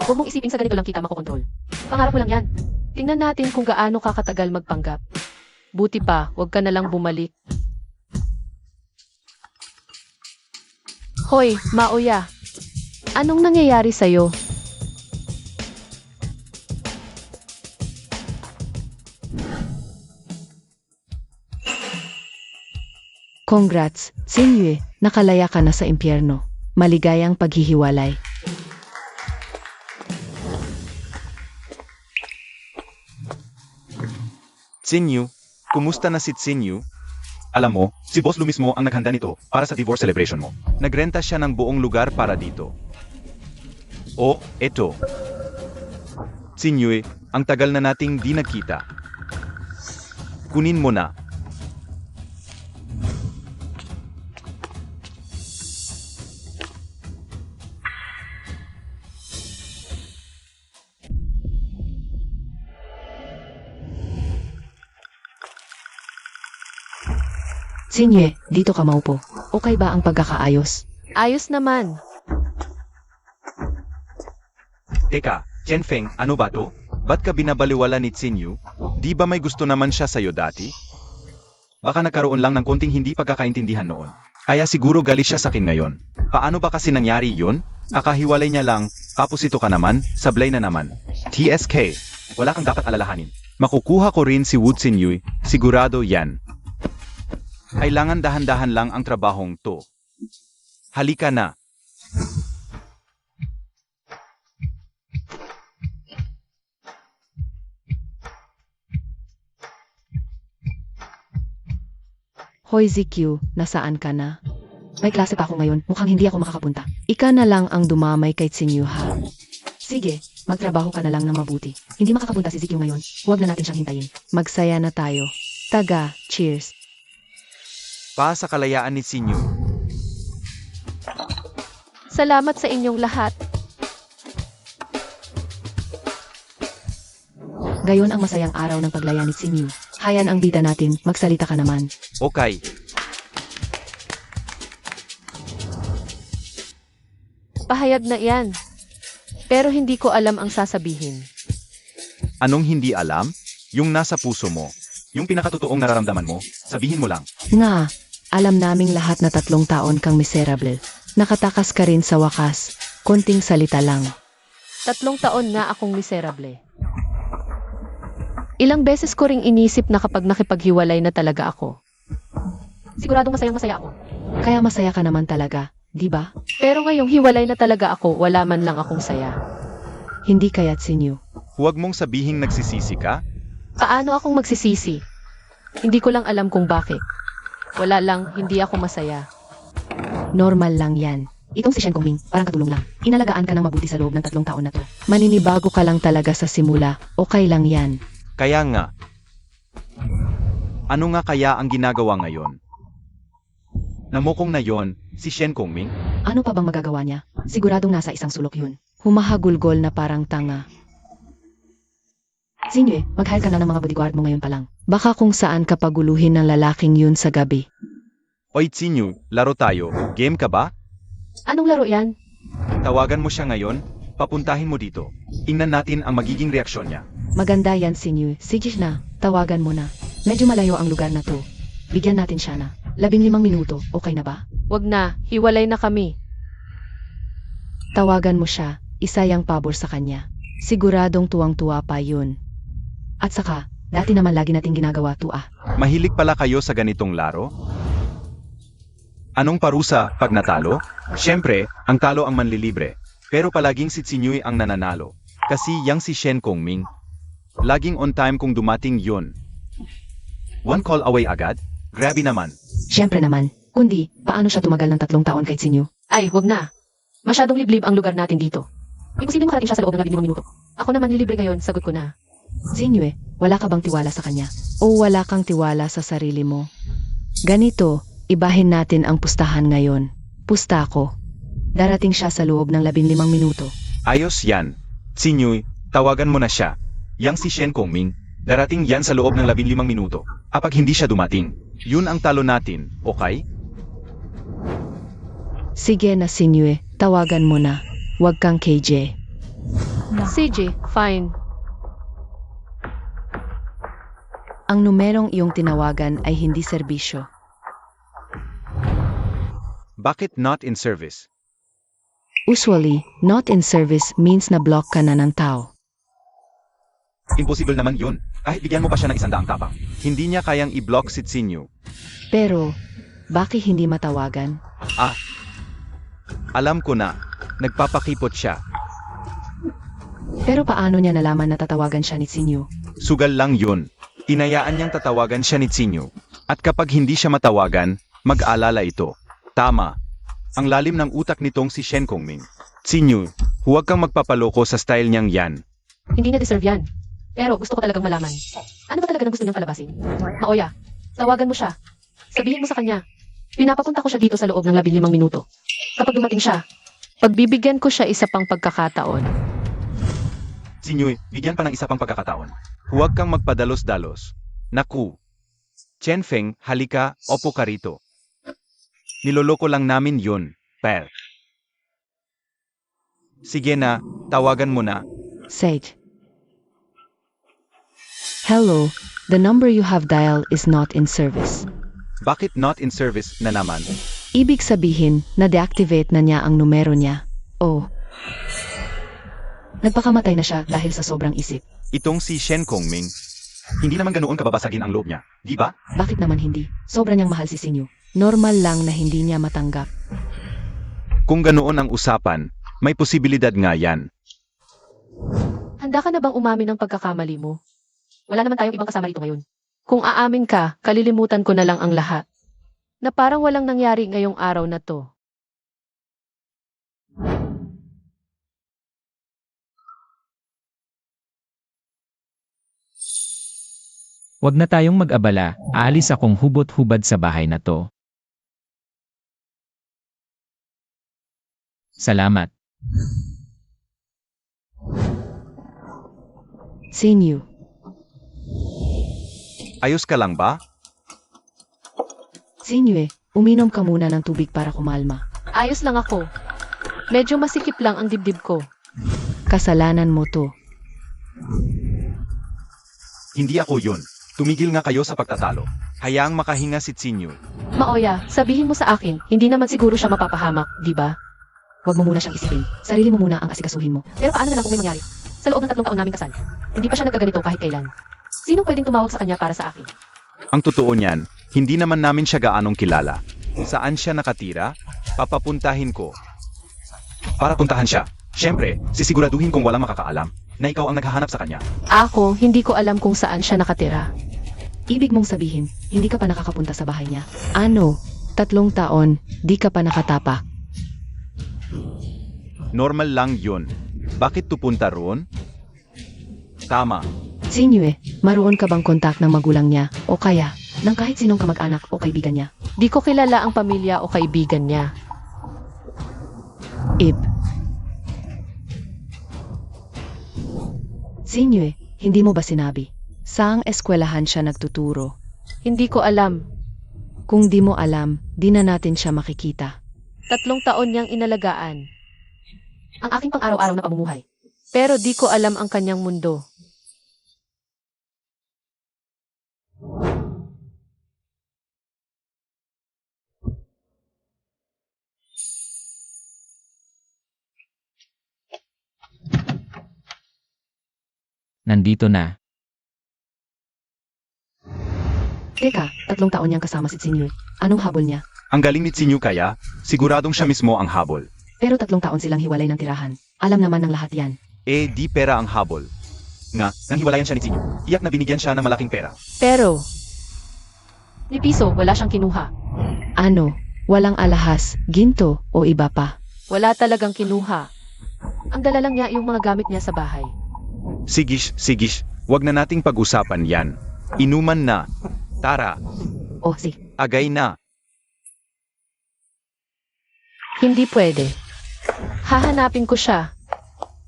Huwag mong isipin sa ganito lang kita makokontrol. Pangarap mo lang yan. Tingnan natin kung gaano kakatagal magpanggap. Buti pa, huwag ka na lang bumalik. Hoy, Maoya. Anong nangyayari sa'yo? Congrats, Xingyue, nakalaya ka na sa impyerno. Maligayang paghihiwalay. Sinyo, kumusta na si Sinyo? Alam mo, si Boss Lu mismo ang naghanda nito para sa divorce celebration mo. Nagrenta siya ng buong lugar para dito. Oh, eto. Sinyo, ang tagal na nating di nagkita. Kunin mo na. Sinye, dito ka maupo. Okay ba ang pagkakaayos? Ayos naman. Teka, Chenfeng, ano ba to? Ba't ka binabaliwala ni Xinyu? Di ba may gusto naman siya sa'yo dati? Baka nagkaroon lang ng konting hindi pagkakaintindihan noon. Kaya siguro galit siya sa akin ngayon. Paano ba kasi nangyari yun? Akahiwalay niya lang, tapos ito ka naman, sablay na naman. TSK, wala kang dapat alalahanin. Makukuha ko rin si Wu Xinyu, sigurado yan. Kailangan dahan-dahan lang ang trabahong to. Halika na. Hoy ZQ, nasaan ka na? May klase pa ako ngayon, mukhang hindi ako makakapunta. Ika na lang ang dumamay kay Xinyu ha. Sige, magtrabaho ka na lang ng mabuti. Hindi makakapunta si ZQ ngayon, huwag na natin siyang hintayin. Magsaya na tayo. Taga, cheers. Pa sa kalayaan ni Xinyu. Salamat sa inyong lahat. Gayon ang masayang araw ng paglaya ni Xinyu. Hayan ang bida natin, magsalita ka naman. Okay. Pahayag na yan. Pero hindi ko alam ang sasabihin. Anong hindi alam? Yung nasa puso mo. Yung pinakatotoong nararamdaman mo, sabihin mo lang. Nga, alam naming lahat na 3 taon kang miserable. Nakatakas ka rin sa wakas. Konting salita lang. 3 taon na akong miserable. Ilang beses ko ring inisip na kapag nakipaghiwalay na talaga ako. Siguradong masayang-masaya ako. Kaya masaya ka naman talaga, di ba? Pero ngayong hiwalay na talaga ako, wala man lang akong saya. Hindi kaya't Xinyu. Huwag mong sabihing nagsisisi ka. Paano akong magsisisi? Hindi ko lang alam kung bakit. Wala lang, hindi ako masaya. Normal lang yan. Itong si Shen Kongming, parang katulong lang. Inalagaan ka ng mabuti sa loob ng 3 taon na to. Maninibago ka lang talaga sa simula, okay lang yan. Kaya nga. Ano nga kaya ang ginagawa ngayon? Namukong na yon, si Shen Kongming? Ano pa bang magagawa niya? Siguradong nasa isang sulok yun. Humahagulgol na parang tanga. Xinyu, mag-hire ka na ng mga bodyguard mo ngayon pa lang. Baka kung saan ka paguluhin ng lalaking yun sa gabi. Oy Xinyu, laro tayo. Game ka ba? Anong laro yan? Tawagan mo siya ngayon, papuntahin mo dito. Tingnan natin ang magiging reaksyon niya. Maganda yan, Xinyu. Sige na, tawagan mo na. Medyo malayo ang lugar na to. Bigyan natin siya na 15 minuto, okay na ba? Wag na, hiwalay na kami. Tawagan mo siya, isayang pabor sa kanya. Siguradong tuwang-tuwa pa yun. At saka, dati naman lagi nating ginagawa to ah. Mahilig pala kayo sa ganitong laro? Anong parusa pag natalo? Siyempre, ang talo ang manlilibre. Pero palaging si Xinyu ang nananalo. Kasi yang si Shen Kongming. Laging on time kung dumating yun. 1 call away agad? Grabe naman. Siyempre naman. Kundi, paano siya tumagal ng 3 taon kay Xinyu? Ay, wag na. Masyadong liblib ang lugar natin dito. Imposible makarating siya sa loob ng 15 minuto. Ako naman nilibre ngayon, sagot ko na. Xinyu, wala ka bang tiwala sa kanya? O wala kang tiwala sa sarili mo? Ganito, ibahin natin ang pustahan ngayon. Pusta ko. Darating siya sa loob ng 15 minuto. Ayos yan. Xinyu, tawagan mo na siya. Yang si Shen Kongming, darating yan sa loob ng 15 minuto. Kapag hindi siya dumating, yun ang talo natin, okay? Sige na Xinyu, tawagan mo na. Huwag kang KJ. CJ, fine. Ang numerong iyong tinawagan ay hindi serbisyo. Bakit not in service? Usually, not in service means na block ka na ng tao. Imposible naman yun. Kahit bigyan mo pa siya ng 100 tapang. Hindi niya kayang i-block si Xinyu. Pero, bakit hindi matawagan? Alam ko na, nagpapakipot siya. Pero paano niya nalaman na tatawagan siya ni Xinyu? Sugal lang yun. Inayaan niyang tatawagan siya ni Xinyu. At kapag hindi siya matawagan, mag-alala ito. Tama. Ang lalim ng utak nitong si Shen Kongming. Xinyu, huwag kang magpapaloko sa style niyang yan. Hindi na deserve yan. Pero gusto ko talagang malaman. Ano ba talaga ang gusto niyang palabasin? Maoya, tawagan mo siya. Sabihin mo sa kanya. Pinapapunta ko siya dito sa loob ng 15 minuto. Kapag dumating siya, pagbibigyan ko siya isa pang pagkakataon. Sinyoy, bigyan pa ng isa pang pagkakataon. Huwag kang magpadalos-dalos. Naku. Chen Feng, halika, opo ka rito. Niloloko lang namin yun, per. Sige na, tawagan mo na. Sage. Hello, the number you have dialed is not in service. Bakit not in service na naman? Ibig sabihin, na-deactivate na niya ang numero niya. Oh, Nagpakamatay na siya dahil sa sobrang isip. Itong si Shen Kongming. Hindi naman ganoon kababasagin ang loob niya, di ba? Bakit naman hindi? Sobra niyang mahal si Sinyo. normal lang na hindi niya matanggap. Kung ganoon ang usapan, may posibilidad nga yan. Handa ka na bang umamin ng pagkakamali mo? Wala naman tayong ibang kasama rito ngayon. Kung aamin ka, kalilimutan ko na lang ang lahat. Na parang walang nangyari ngayong araw na to. Huwag na tayong mag-abala, aalis akong hubot-hubad sa bahay na to. Salamat. Sinyu. Ayos ka lang ba? Sinyu uminom ka muna ng tubig para kumalma. Ayos lang ako. Medyo masikip lang ang dibdib ko. Kasalanan mo to. Hindi ako yun. Tumigil nga kayo sa pagtatalo. Hayaang makahinga si Tsinyu. Maoya, sabihin mo sa akin, hindi naman siguro siya mapapahamak, di ba? Huwag mo muna siyang isipin. Sarili mo muna ang asikasuhin mo. Pero paano na lang kung may mangyari? Sa loob ng 3 taon namin kasal. Hindi pa siya nagkaganito kahit kailan. Sino pwedeng tumawag sa kanya para sa akin? Ang totoo niyan, hindi naman namin siya gaanong kilala. Saan siya nakatira? Papapuntahin ko. Para puntahan siya. Siyempre, sisiguraduhin kong walang makakaalam na ikaw ang naghahanap sa kanya. Ako, hindi ko alam kung saan siya nakatira. Ibig mong sabihin, hindi ka pa nakakapunta sa bahay niya. Ano? 3 taon, di ka pa nakatapa. Normal lang yun. Bakit tupunta roon? Tama. Sinyu maroon ka bang kontak ng magulang niya o kaya ng kahit sinong kamag-anak o kaibigan niya? Di ko kilala ang pamilya o kaibigan niya. Ib. Sinyu hindi mo ba sinabi? Saang eskwelahan siya nagtuturo? Hindi ko alam. Kung di mo alam, di na natin siya makikita. 3 taon niyang inalagaan. Ang aking pang-araw-araw na pamumuhay. Pero di ko alam ang kanyang mundo. Nandito na. Teka, 3 taon niyang kasama si Sinyu. Anong habol niya? Ang galing ni Tsinyu kaya, siguradong siya mismo ang habol. Pero 3 taon silang hiwalay ng tirahan. Alam naman ng lahat yan. Eh, di pera ang habol. Nga, nang hiwalayan siya ni Tsinyu, iyak na binigyan siya ng malaking pera. Pero, ni piso, wala siyang kinuha. Ano? Walang alahas, ginto, o iba pa? Wala talagang kinuha. Ang dala lang niya yung mga gamit niya sa bahay. Sigish, wag na nating pag-usapan yan. Inuman na. Tara, O si, agay na. Hindi pwede. Hahanapin ko siya.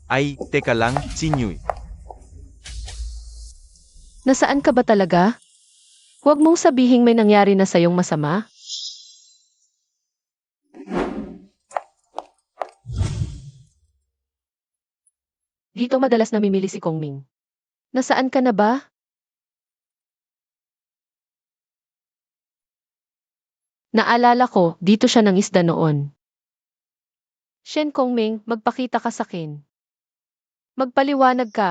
Ay, teka lang, Tsinyu. Nasaan ka ba talaga? Huwag mong sabihing may nangyari na sayong masama. Dito madalas namimili si Kongming. Nasaan ka na ba? Naalala ko, dito siya nangisda noon. Shen Kongming, magpakita ka sa akin. Magpaliwanag ka.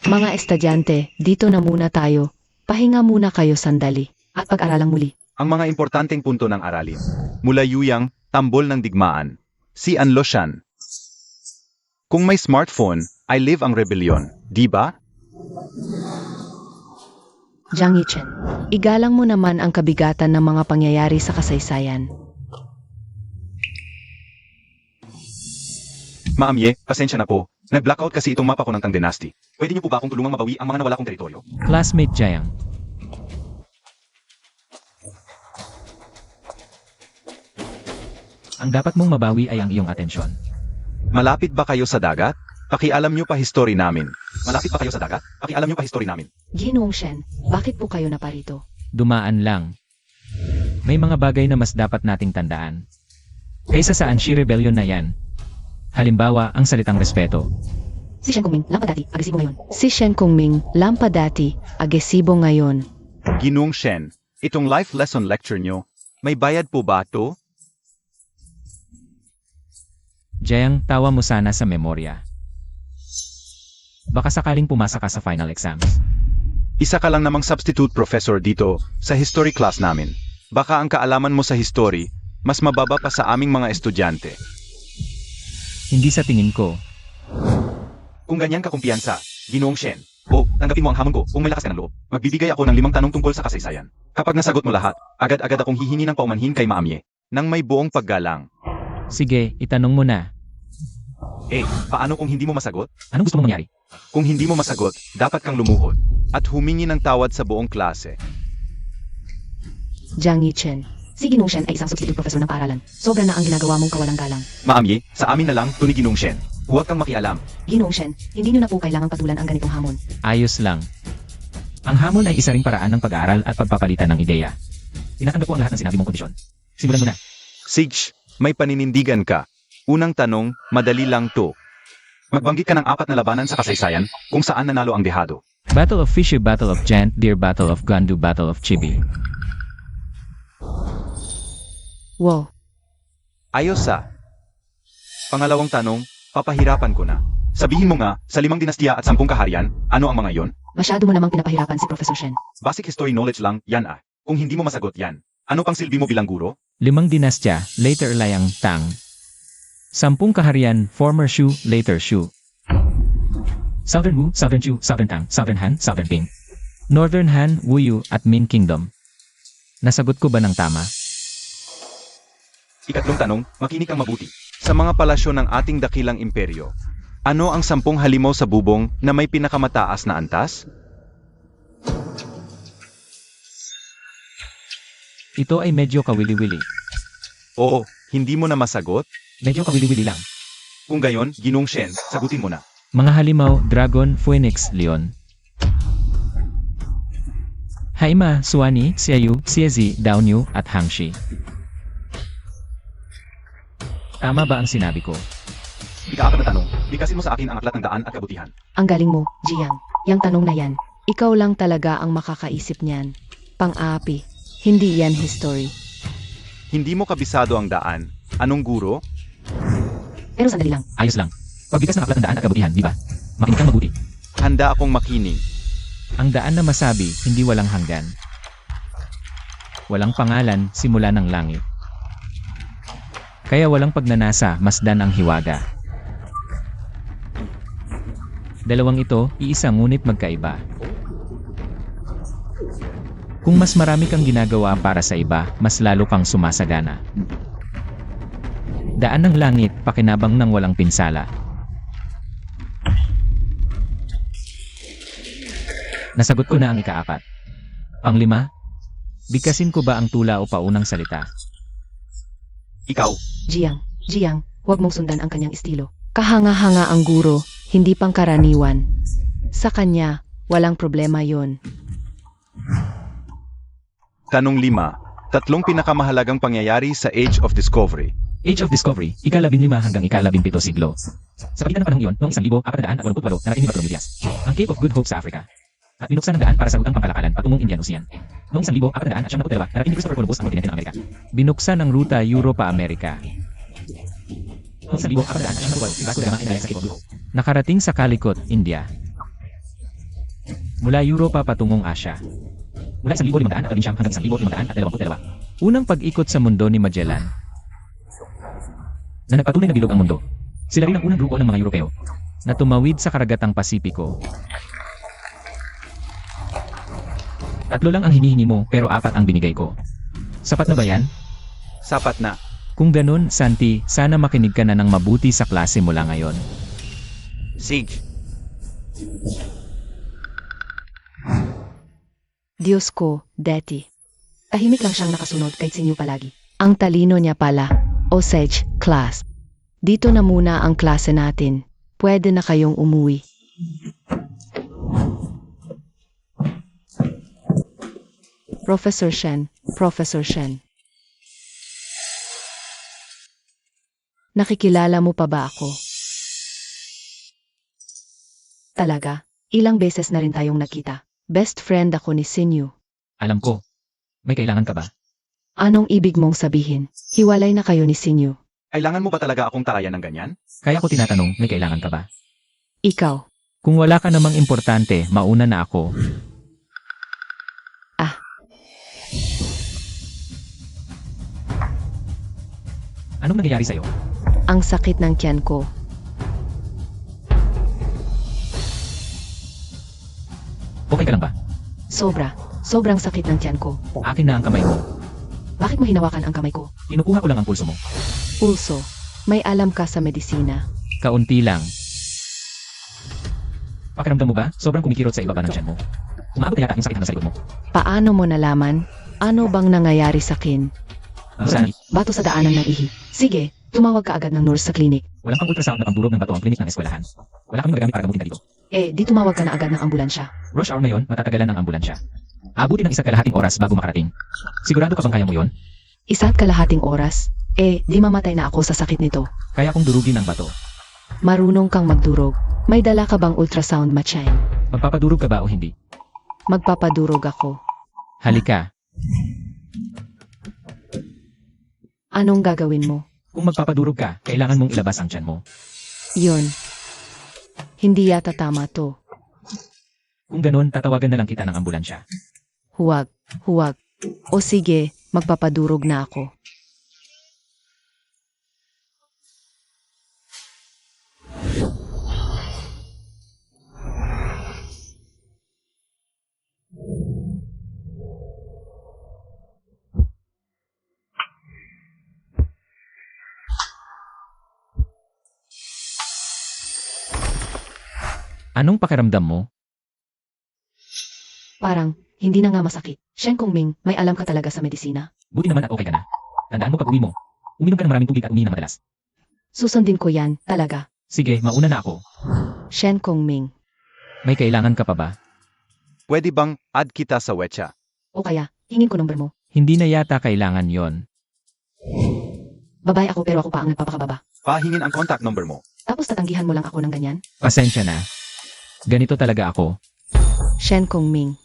mga estudyante, dito na muna tayo. Pahinga muna kayo sandali. At pag-aralang muli. Ang mga importanteng punto ng aralin. Mula Yuyang, tambol ng digmaan. Si Anlo Shan. Kung may smartphone, I live ang rebellion, di ba? Jiang Yichen, igalang mo naman ang kabigatan ng mga pangyayari sa kasaysayan. Maamye, pasensya na po. Nag-blackout kasi itong mapa ko ng Tang Dynasty. Pwede niyo po ba akong tulungang mabawi ang mga nawala kong teritoryo? Classmate Jiang. Ang dapat mong mabawi ay ang iyong atensyon. Malapit ba kayo sa dagat? Pakialam niyo pa history namin. Malapit ba kayo sa dagat? Pakialam niyo pa history namin. Ginoong Shen, bakit po kayo naparito? Dumaan lang. May mga bagay na mas dapat nating tandaan. Kaysa sa Anshi Rebellion na yan. Halimbawa, ang salitang respeto. Si Shen Kongming, lampadati, agresibo ngayon. Si Shen Kongming, lampadati, agresibo ngayon. Ginoong Shen, itong life lesson lecture niyo, may bayad po ba to? Jiang, tawa mo sana sa memorya. Baka sakaling pumasa ka sa final exams. Isa ka lang namang substitute professor dito sa history class namin. Baka ang kaalaman mo sa history, mas mababa pa sa aming mga estudyante. Hindi sa tingin ko. Kung ganyan ka kumpiyansa, Ginoong Shen, o tanggapin mo ang hamon ko kung may lakas ka ng loob, magbibigay ako ng 5 tanong tungkol sa kasaysayan. Kapag nasagot mo lahat, agad-agad akong hihingi ng paumanhin kay Maamye, nang may buong paggalang. Sige, itanong mo na. Paano kung hindi mo masagot? Anong gusto mong mangyari? Kung hindi mo masagot, dapat kang lumuhod at humingi ng tawad sa buong klase. Jiang Yichen, Si Ginoong Shen ay isang substitute professor ng paaralan. Sobra na ang ginagawa mong kawalang galang. Maamye, sa amin na lang, to ni Ginoong Shen. Huwag kang makialam. Ginoong Shen, hindi nyo na po kailangang patulan ang ganitong hamon. Ayos lang. Ang hamon ay isa ring paraan ng pag-aaral at pagpapalitan ng ideya. Tinatanggap ko ang lahat ng sinabi mong kondisyon. Simulan mo na. Sige, may paninindigan ka. Unang tanong, madali lang to. Magbanggit ka ng 4 na labanan sa kasaysayan kung saan nanalo ang dehado. Battle of Fisher, Battle of Jant, Deer, Battle of Gandu, Battle of Chibi. wow. Ayos sa. Pangalawang tanong, papahirapan ko na. Sabihin mo nga, sa 5 dinastiya at 10 kaharian, ano ang mga yon? Masyado mo namang pinapahirapan si Professor Shen. Basic history knowledge lang, yan ah. Kung hindi mo masagot yan, ano pang silbi mo bilang guro? 5 dinastya, later Liang Tang. 10 kaharian, former Shu, later Shu. Southern Wu, Southern Chu, Southern Tang, Southern Han, Southern Bing. Northern Han, Wuyu, at Min Kingdom. Nasagot ko ba ng tama? Ikatlong tanong, makinig kang mabuti. Sa mga palasyo ng ating dakilang imperyo, ano ang 10 halimaw sa bubong na may pinakamataas na antas? Ito ay medyo kawili-wili. Oo, hindi mo na masagot? Medyo kawili-wili lang. Kung gayon, Ginoong Shen, sagutin mo na. Mga halimaw, Dragon, Phoenix, Leon. Haima, Suani, Xiaoyu, Xiezi, Daonyu, at Hangshi. Tama ba ang sinabi ko? Ika-4 na tanong, bigkasin mo sa akin ang aklat ng daan at kabutihan. Ang galing mo, Jiang. Yang tanong na yan. Ikaw lang talaga ang makakaisip niyan. Pang-api. Hindi yan history. Hindi mo kabisado ang daan. Anong guro? Pero sandali lang. Ayos lang. Pagbigas ng aklat ng daan at kabutihan, di ba? Makinig kang mabuti. Handa akong makinig. Ang daan na masabi, hindi walang hanggan. Walang pangalan, simula ng langit. Kaya walang pagnanasa, masdan ang hiwaga. Dalawang ito, iisa ngunit magkaiba. Kung mas marami kang ginagawa para sa iba, mas lalo kang sumasagana. Daan ng langit, pakinabang ng walang pinsala. Nasagot ko na ang ika-4. Pang-5, bigkasin ko ba ang tula o paunang salita? Ikaw, Jiang, huwag mong sundan ang kanyang estilo. Kahanga-hanga ang guro, hindi pangkaraniwan. Sa kanya, walang problema yon. tanong 5. 3 pinakamahalagang pangyayari sa Age of Discovery. Age of Discovery, ika-15 hanggang ika-17 siglo. Sa pagitan ng panahong iyon, noong 1488 na narating ni Bartolome Diaz, ang Cape of Good Hope sa Africa. At binuksan ang daan para sa rutang pangkalakalan patungong Indian Ocean. Noong 1492, narating ni Christopher Columbus ang kontinente ng Amerika. Binuksan ang ruta Europa-Amerika. Noong 1492, si Vasco da Gama ay nalaya sa Cape of Good Hope. Nakarating sa Calicut, India. Mula Europa patungong Asia. Mula 1519 hanggang 1522. Unang pag-ikot sa mundo ni Magellan. Na nagpatunay na bilog ang mundo. Sila rin ang unang grupo ng mga Europeo na tumawid sa karagatang Pasipiko. 3 lang ang hinihingi mo pero 4 ang binigay ko. Sapat na ba yan? Sapat na. Kung ganun, Santi, sana makinig ka na ng mabuti sa klase mula ngayon. Sige. Diyos ko, Deti. Tahimik lang siyang nakasunod kay Sinyo palagi. Ang talino niya pala. Osage, class. Dito na muna ang klase natin. Pwede na kayong umuwi. Professor Shen, Professor Shen. Nakikilala mo pa ba ako? Talaga? Ilang beses na rin tayong nakita. Best friend ako ni Sinyu. Alam ko. May kailangan ka ba? Anong ibig mong sabihin? Hiwalay na kayo ni Sinyu. Kailangan mo ba talaga akong tarayan ng ganyan? Kaya ko tinatanong, may kailangan ka ba? Ikaw. Kung wala ka namang importante, mauna na ako. Anong nangyayari sa'yo? Ang sakit ng tiyan ko. Okay ka lang ba? Sobrang sakit ng tiyan ko. Akin na ang kamay mo. Bakit mo hinawakan ang kamay ko? Kinukuha ko lang ang pulso mo. Pulso. May alam ka sa medisina. Kaunti lang. Pakiramdam mo ba? Sobrang kumikirot sa ibaba ng tiyan mo. Umabot na yata yung sakit hanggang sa likod mo. Paano mo nalaman? Ano bang nangyayari sa akin? Santi, Bato sa daanan ng ihi. Sige, tumawag ka agad ng nurse sa klinik. walang pang ultrasound na pangdurog ng bato ang klinik ng eskwelahan. Wala kami magagamit para gamutin ka dito. Di tumawag ka na agad ng ambulansya. Rush hour ngayon, matatagalan ng ambulansya. Abuti ng 1.5 oras bago makarating. Sigurado ka bang kaya mo yon? 1.5 oras. Di mamatay na ako sa sakit nito. Kaya kung durugin ang bato. Marunong kang magdurog. May dala ka bang ultrasound machine? Magpapadurog ka ba o hindi? Magpapadurog ako. Halika. Anong gagawin mo? Kung magpapadurog ka, kailangan mong ilabas ang tiyan mo. Yun. Hindi yata tama to. Kung ganun, tatawagan na lang kita ng ambulansya. Huwag. O sige, magpapadurog na ako. Anong pakiramdam mo? Parang, hindi na nga masakit. Shen Kongming, may alam ka talaga sa medisina. Buti naman at okay ka na. Tandaan mo pag uwi mo. Uminom ka ng maraming tubig at uminom na madalas. Susundin ko yan, talaga. Sige, mauna na ako. Shen Kongming. May kailangan ka pa ba? Pwede bang add kita sa wecha? O kaya, hingin ko number mo. Hindi na yata kailangan yon. Babae ako pero ako pa ang nagpapakababa. Pahingin ang contact number mo. Tapos tatanggihan mo lang ako ng ganyan? Pasensya na. Ganito talaga ako. Shen Kongming.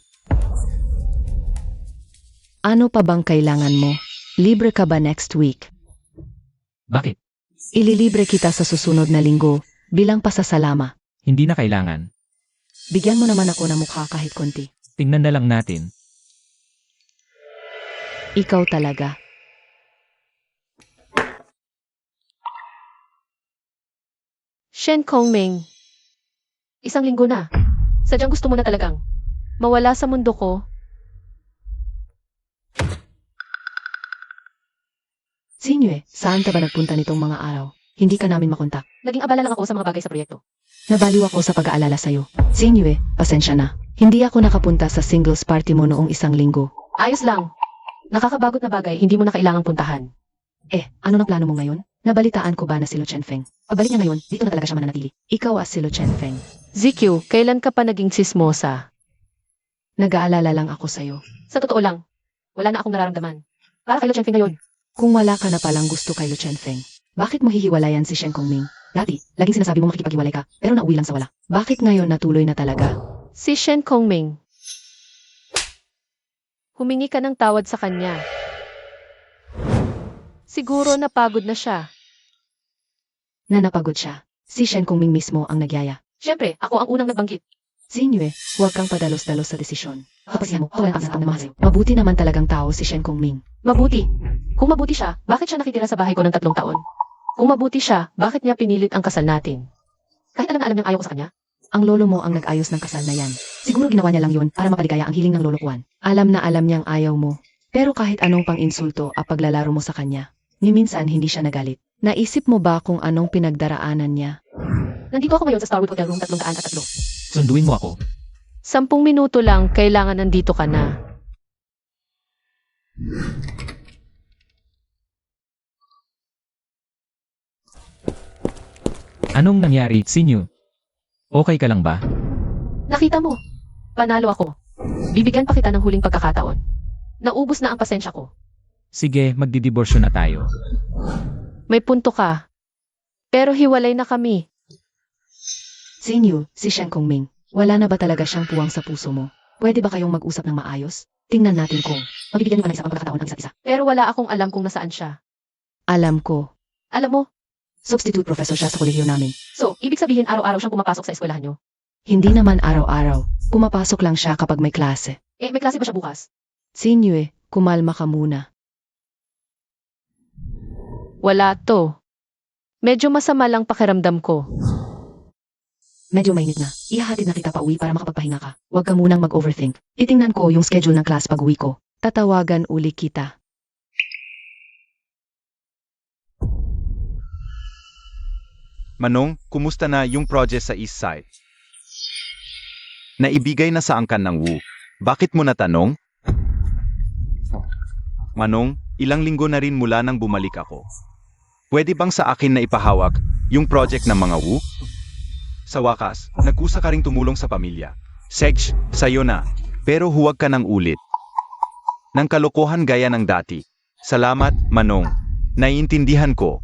Ano pa bang kailangan mo? Libre ka ba next week? Bakit? Ililibre kita sa susunod na linggo bilang pasasalama. Hindi na kailangan. Bigyan mo naman ako ng mukha kahit konti. Tingnan na lang natin. Ikaw talaga. Shen Kongming. Isang linggo na. Sadyang gusto mo na talagang mawala sa mundo ko. Sinyo saan ka ba nagpunta nitong mga araw? Hindi ka namin makontak. Naging abala lang ako sa mga bagay sa proyekto. Nabaliw ako sa pag-aalala sa'yo. Sinyo pasensya na. Hindi ako nakapunta sa singles party mo noong isang linggo. Ayos lang. Nakakabagot na bagay, hindi mo na kailangang puntahan. Ano na plano mo ngayon? Nabalitaan ko ba na si Lo Chenfeng? Pabalik niya ngayon, dito na talaga siya mananatili. Ikaw as si Lo Chenfeng. ZQ, kailan ka pa naging sismosa? Nag-aalala lang ako sa'yo. Sa totoo lang, wala na akong nararamdaman. Para kay Lo Chenfeng ngayon. Kung wala ka na palang gusto kay Lo Chenfeng, bakit mo hihiwalayan si Shen Kongming? Dati, laging sinasabi mo makikipaghiwalay ka, pero nauwi lang sa wala. Bakit ngayon natuloy na talaga? Si Shen Kongming. Humingi ka ng tawad sa kanya. Siguro napagod na siya. Na napagod siya. Si Shen Kongming mismo ang nagyaya. Siyempre, ako ang unang nagbanggit. Sinyo huwag kang padalos-dalos sa desisyon. Kapasihan mo, wala ang namahal sa'yo. Mabuti naman talagang tao si Shen Kongming. Mabuti. Kung mabuti siya, bakit siya nakitira sa bahay ko ng 3 taon? Kung mabuti siya, bakit niya pinilit ang kasal natin? Kahit alam na alam niyang ayaw ko sa kanya? Ang lolo mo ang nag-ayos ng kasal na yan. Siguro ginawa niya lang yun para mapaligaya ang hiling ng lolo Juan. Alam na alam niyang ayaw mo. Pero kahit anong pang-insulto at paglalaro mo sa kanya, Ni minsan hindi siya nagalit. Naisip mo ba kung anong pinagdaraanan niya? Nandito ako ngayon sa Starwood Hotel Room 303. Sunduin mo ako. 10 minuto lang, kailangan nandito ka na. Anong nangyari, Sinyo? Okay ka lang ba? Nakita mo, panalo ako. Bibigyan pa kita ng huling pagkakataon. Naubos na ang pasensya ko. Sige, magdidiborsyo na tayo. May punto ka. Pero hiwalay na kami. Sinyu, si Shen Kongming. Wala na ba talaga siyang puwang sa puso mo? Pwede ba kayong mag-usap ng maayos? Tingnan natin kung mabibigyan niyo ba ng isa pang pagkakataon ang isa't isa. Pero wala akong alam kung nasaan siya. Alam ko. Alam mo, Substitute professor siya sa kolehiyo namin. so, ibig sabihin araw-araw siyang pumapasok sa eskwelahan niyo. Hindi naman araw-araw. Pumapasok lang siya kapag may klase. May klase ba siya bukas? Sinyu, kumalma ka muna. Wala to. Medyo masama lang pakiramdam ko. Medyo mainit na. Ihahatid na kita pa uwi para makapagpahinga ka. Huwag ka munang mag-overthink. Titingnan ko yung schedule ng class pag uwi ko. Tatawagan uli kita. Manong, kumusta na yung project sa East Side? Naibigay na sa angkan ng Wu. Bakit mo natanong? Manong, ilang linggo na rin mula nang bumalik ako. Pwede bang sa akin na ipahawak yung project ng mga Wu? Sa wakas, nagkusa ka ring tumulong sa pamilya. Sedge, sa'yo na. Pero huwag ka nang ulit. Nang kalokohan gaya ng dati. Salamat, Manong. Naiintindihan ko.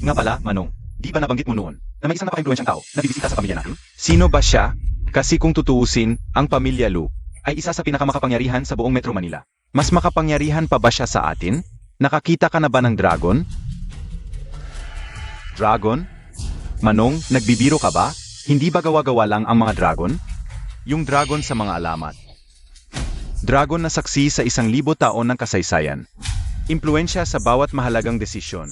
Nga pala, Manong, di ba nabanggit mo noon na may isang napaka-impluensyang tao na bibisita sa pamilya natin? Sino ba siya? Kasi kung tutuusin, ang pamilya Lu ay isa sa pinakamakapangyarihan sa buong Metro Manila. Mas makapangyarihan pa ba siya sa atin? Nakakita ka na ba ng dragon? Dragon? Manong, nagbibiro ka ba? Hindi ba gawa-gawa lang ang mga dragon? Yung dragon sa mga alamat. Dragon na saksi sa 1,000 taon ng kasaysayan. Impluensya sa bawat mahalagang desisyon.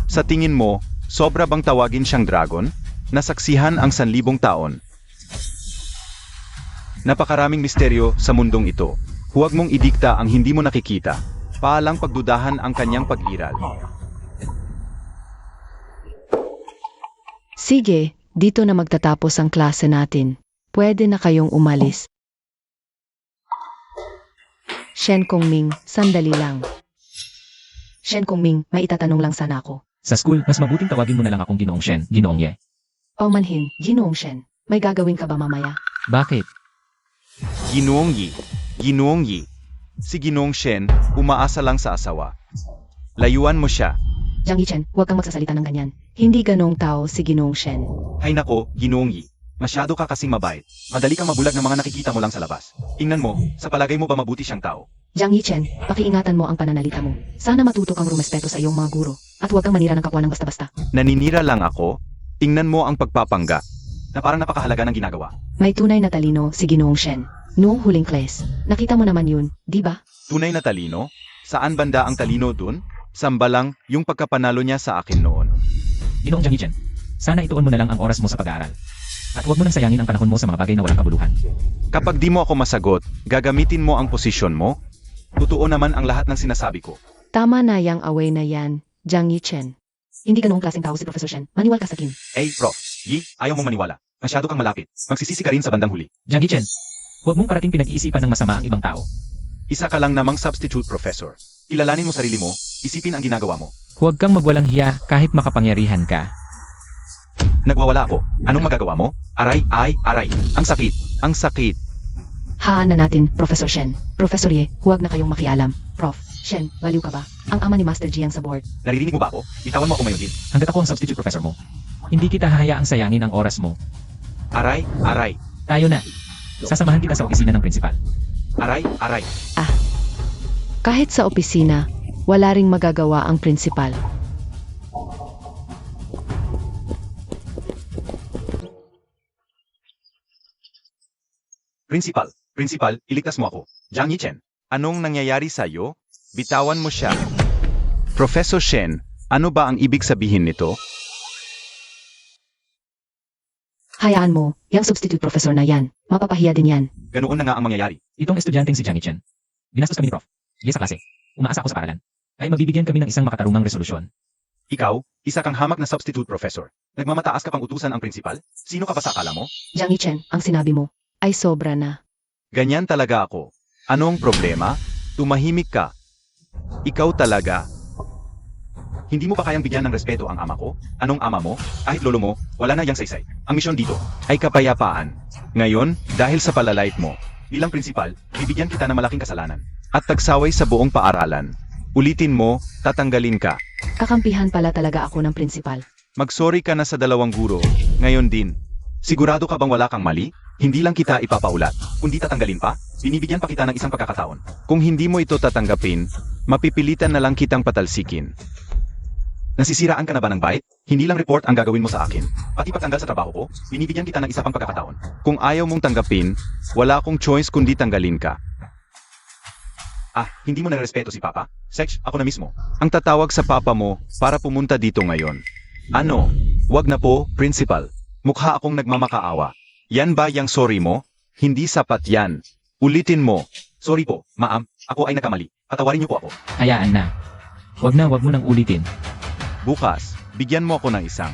Sa tingin mo, sobra bang tawagin siyang dragon? Nasaksihan ang 1,000 taon. Napakaraming misteryo sa mundong ito. Huwag mong idikta ang hindi mo nakikita. Paalang pagdudahan ang kanyang pag-iral. Sige, dito na magtatapos ang klase natin. Pwede na kayong umalis. Shen Kongming, sandali lang. Shen Kongming, may itatanong lang sana ako. Sa school, mas mabuting tawagin mo na lang akong Ginoong Shen, Ginoong Ye. Paumanhin, Ginoong Shen. May gagawin ka ba mamaya? Bakit? Ginoong Yi. Ginoong Yi. Si Ginoong Shen, umaasa lang sa asawa. Layuan mo siya. Jiang Yichen, huwag kang magsasalita ng ganyan. Hindi ganong tao si Ginoong Shen. Hay nako, Ginoong Yi. Masyado ka kasing mabait. Madali kang mabulag ng mga nakikita mo lang sa labas. Tingnan mo, sa palagay mo ba mabuti siyang tao? Jiang Yichen, pakiingatan mo ang pananalita mo. Sana matuto kang rumespeto sa iyong mga guro. At huwag kang manira ng kapwa ng basta-basta. Naninira lang ako? Tingnan mo ang pagpapangga. Na parang napakahalaga ng ginagawa. May tunay na talino si Ginoong Shen. Noong huling class, nakita mo naman yun, di ba? Tunay na talino? Saan banda ang talino dun? Samba lang yung pagkapanalo niya sa akin noon. Ginoong Jiang Yichen, sana ituon mo na lang ang oras mo sa pag-aaral. At huwag mo nang sayangin ang panahon mo sa mga bagay na walang kabuluhan. Kapag di mo ako masagot, gagamitin mo ang posisyon mo? Totoo naman ang lahat ng sinasabi ko. Tama na yang away na yan, Jiang Yichen. Hindi ganoong klaseng tao si Professor Shen. Maniwal ka sa akin. Prof. Yi, ayaw mong maniwala. Masyado kang malapit. Magsisisi ka rin sa bandang huli. Jiang Yichen, huwag mong parating pinag-iisipan ng masama ang ibang tao. Isa ka lang namang substitute professor. Kilalanin mo sarili mo, isipin ang ginagawa mo. Huwag kang magwalang hiya kahit makapangyarihan ka. Nagwawala ako. Anong magagawa mo? Aray, aray. Ang sakit. Ang sakit. Haan na natin, Professor Shen. Professor Ye, huwag na kayong makialam. Prof. Shen, baliw ka ba? Ang ama ni Master Jiang sa board. Naririnig mo ba ako? Bitawan mo ako ngayon din. Hanggat ako ang substitute professor mo, hindi kita hahayaang sayangin ang oras mo. Aray, aray. Tayo na. Sasamahan kita sa opisina ng prinsipal. Aray, aray. Kahit sa opisina, wala ring magagawa ang prinsipal. Principal, iligtas mo ako. Jiang Yichen. Anong nangyayari sa'yo? Bitawan mo siya. Professor Shen, ano ba ang ibig sabihin nito? Hayaan mo, yung substitute professor na yan. Mapapahiya din yan. Ganoon na nga ang mangyayari. Itong estudyanteng si Jiang Yichen. Binastos kami ni Prof. Ye sa klase. umaasa ako sa paralan, ay mabibigyan kami ng isang makatarungang resolusyon. Ikaw, isa kang hamak na substitute professor. Nagmamataas ka pang utusan ang prinsipal? Sino ka ba sa akala mo? Jiang Yichen, ang sinabi mo ay sobra na. Ganyan talaga ako. Ano ang problema? Tumahimik ka. Ikaw talaga. Hindi mo pa kayang bigyan ng respeto ang ama ko? Anong ama mo? Kahit lolo mo, wala na yang saysay. Ang misyon dito ay kapayapaan. Ngayon, dahil sa palalait mo, bilang prinsipal, bibigyan kita ng malaking kasalanan. At tagsaway sa buong paaralan. Ulitin mo, tatanggalin ka. Kakampihan pala talaga ako ng prinsipal. Magsorry ka na sa dalawang guro, ngayon din. Sigurado ka bang wala kang mali? Hindi lang kita ipapaulat, kundi tatanggalin pa? Binibigyan pa kita ng isang pagkakataon. Kung hindi mo ito tatanggapin, mapipilitan na lang kitang patalsikin. Nasisiraan ka na ba ng bait? Hindi lang report ang gagawin mo sa akin. Pati pagtanggal sa trabaho ko, binibigyan kita ng isa pang pagkakataon. Kung ayaw mong tanggapin, wala akong choice kundi tanggalin ka. Hindi mo narespeto si Papa? Sex, ako na mismo. Ang tatawag sa Papa mo para pumunta dito ngayon. Ano? Wag na po, Principal. Mukha akong nagmamakaawa. Yan ba yang sorry mo? Hindi sapat yan. Ulitin mo. Sorry po, ma'am. Ako ay nagkamali. Patawarin niyo po ako. Hayaan na. Wag mo nang ulitin. Bukas, bigyan mo ako ng isang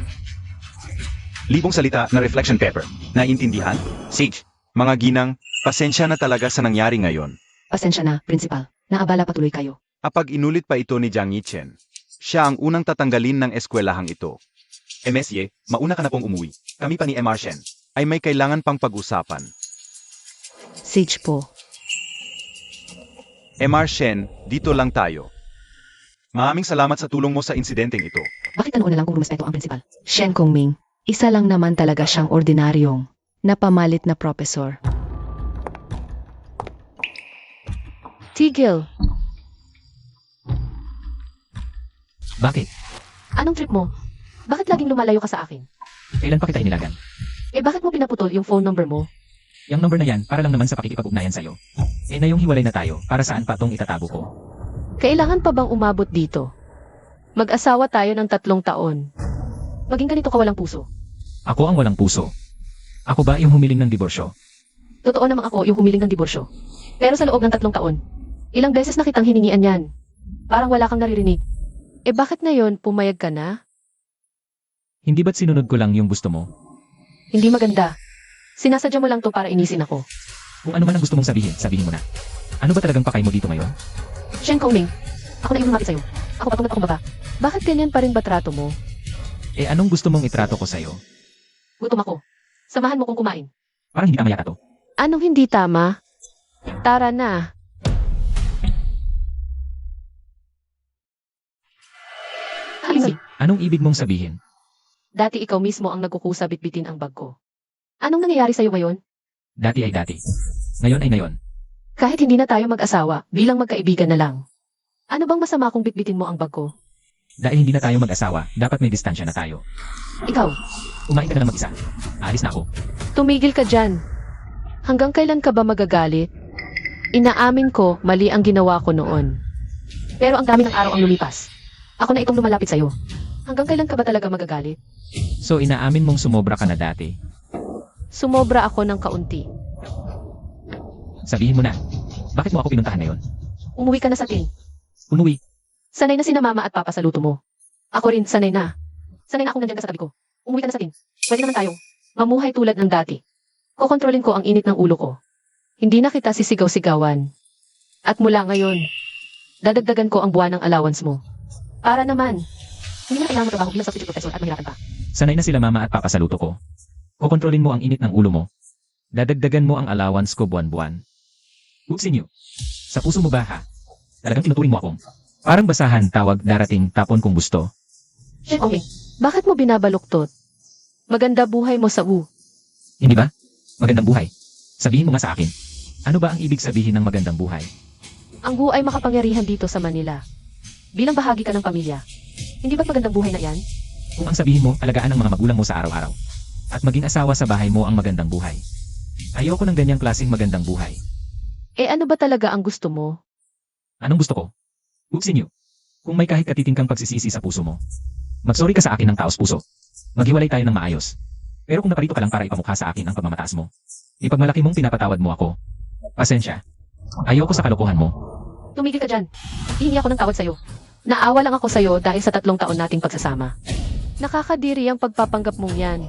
libong salita na reflection paper. Naiintindihan? Sage, mga ginang, pasensya na talaga sa nangyari ngayon. Pasensya na, prinsipal. Naabala patuloy kayo. Kapag inulit pa ito ni Jiang Yichen, siya ang unang tatanggalin ng eskwelahang ito. Mesye, mauna ka na pong umuwi. Kami pa ni Mr. Shen ay may kailangan pang pag-usapan. Sage po. Mr. Shen, dito lang tayo. Maraming salamat sa tulong mo sa insidenteng ito. Bakit ano na lang kung rumespeto ang prinsipal? Shen Kongming, isa lang naman talaga siyang ordinaryong, napamalit na professor. Tigil, Bakit? Anong trip mo? Bakit laging lumalayo ka sa akin? Kailan pa kita inilagan? Bakit mo pinaputol yung phone number mo? Yung number na yan para lang naman sa pakikipag-ugnayan sa'yo. Na yung hiwalay na tayo, para saan pa tong itatago ko? Kailangan pa bang umabot dito? Mag-asawa tayo ng 3 taon. Maging ganito ka walang puso. Ako ang walang puso. Ako ba yung humiling ng diborsyo? Totoo namang ako yung humiling ng diborsyo. Pero sa loob ng 3 taon, ilang beses na kitang hiningian yan. Parang wala kang naririnig. Bakit ngayon pumayag ka na? Hindi ba't sinunod ko lang yung gusto mo? Hindi maganda. Sinasadya mo lang to para inisin ako. Kung ano man ang gusto mong sabihin, sabihin mo na. Ano ba talagang pakay mo dito ngayon? Shen Kongming, ako na yung lumapit sa'yo. Ako patungat akong baba. Bakit ganyan pa rin ba trato mo? Anong gusto mong itrato ko sa'yo? Gutom ako. Samahan mo kong kumain. Parang hindi tama yata to. Anong hindi tama? Tara na. Halika. Anong ibig mong sabihin? Dati ikaw mismo ang nagkukusa bitbitin ang bag ko. Anong nangyayari sa'yo ngayon? Dati ay dati. Ngayon ay ngayon. Kahit hindi na tayo mag-asawa, bilang magkaibigan na lang. Ano bang masama kung bitbitin mo ang bag ko? Dahil hindi na tayo mag-asawa, dapat may distansya na tayo. Ikaw, Kumain ka na lang mag-isa. Alis na ako. tumigil ka dyan. Hanggang kailan ka ba magagalit? Inaamin ko, mali ang ginawa ko noon. Pero ang dami ng araw ang lumipas. Ako na itong lumalapit sa'yo. Hanggang kailan ka ba talaga magagalit? So inaamin mong sumobra ka na dati. Sumobra ako ng kaunti. Sabihin mo na. Bakit mo ako pinuntahan ngayon? Umuwi ka na sa tin. Umuwi. Sanay na sina mama at papa sa luto mo. Ako rin, sanay na. Sanay na akong nandyan ka sa tabi ko. Umuwi ka na sa tin. Pwede naman tayong mamuhay tulad ng dati. Kokontrolin ko ang init ng ulo ko. Hindi na kita sisigaw-sigawan. At mula ngayon, dadagdagan ko ang buwan ng allowance mo. Para naman, hindi na kailangan mo trabaho bilang substitute professor at mahirapan pa. Sanay na sila mama at papa sa luto ko. Kukontrolin mo ang init ng ulo mo. Dadagdagan mo ang allowance ko buwan-buwan. Utsin niyo. Sa puso mo ba ha? Talagang tinuturing mo akong parang basahan, tawag, darating, tapon kung gusto. Okay, bakit mo binabaluktot? Maganda buhay mo sa U. Hindi ba? Magandang buhay. Sabihin mo nga sa akin. Ano ba ang ibig sabihin ng magandang buhay? Ang U ay makapangyarihan dito sa Manila. Bilang bahagi ka ng pamilya. Hindi ba't magandang buhay na yan? Kung ang sabihin mo, alagaan ang mga magulang mo sa araw-araw. At maging asawa sa bahay mo ang magandang buhay. Ayoko ng ganyang klaseng magandang buhay. Ano ba talaga ang gusto mo? Anong gusto ko? Utsin niyo. Kung may kahit katiting kang pagsisisi sa puso mo, magsorry ka sa akin ng taos puso. Maghiwalay tayo ng maayos. Pero kung naparito ka lang para ipamukha sa akin ang pagmamataas mo, ipagmalaki mong pinapatawad mo ako. Pasensya. Ayoko sa kalokohan mo. Tumigil ka dyan. Hihingi ako ng tawad sa'yo. Naawa lang ako sa'yo dahil sa 3 taon nating pagsasama. Nakakadiri ang pagpapanggap mong yan.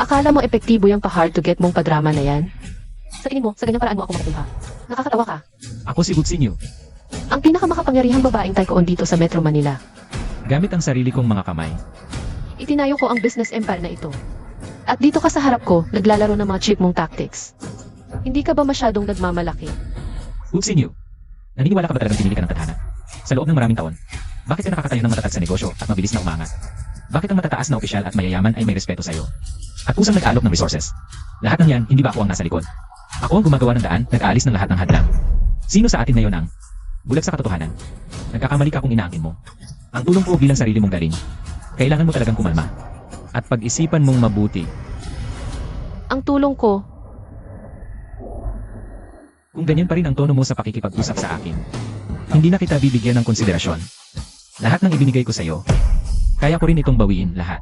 Akala mo epektibo yung pa-hard to get mong padrama na yan? Sa tingin mo, sa ganyang paraan mo ako makukuha. Nakakatawa ka. Ako si Butsinyo. Ang pinakamakapangyarihang babaeng tycoon dito sa Metro Manila. Gamit ang sarili kong mga kamay. Itinayo ko ang business empire na ito. At dito ka sa harap ko, naglalaro ng mga cheap mong tactics. Hindi ka ba masyadong nagmamalaki? Butsinyo, naniniwala ka ba talagang pinili ka ng tadhana? Sa loob ng maraming taon, bakit ka nakakatayo ng matatag sa negosyo at mabilis na umangat? Bakit ang matataas na opisyal at mayayaman ay may respeto sa'yo? At kusang nag-aalok ng resources. Lahat ng yan, hindi ba ako ang nasa likod? Ako ang gumagawa ng daan, nag-aalis ng lahat ng hadlang. Sino sa atin ngayon ang bulag sa katotohanan? Nagkakamali ka kung inaangkin mo. Ang tulong ko bilang sarili mong galing. Kailangan mo talagang kumalma. At pag-isipan mong mabuti. Ang tulong ko, Kung ganyan pa rin ang tono mo sa pakikipag-usap sa akin, hindi na kita bibigyan ng konsiderasyon. Lahat ng ibinigay ko sa'yo, kaya ko rin itong bawiin lahat.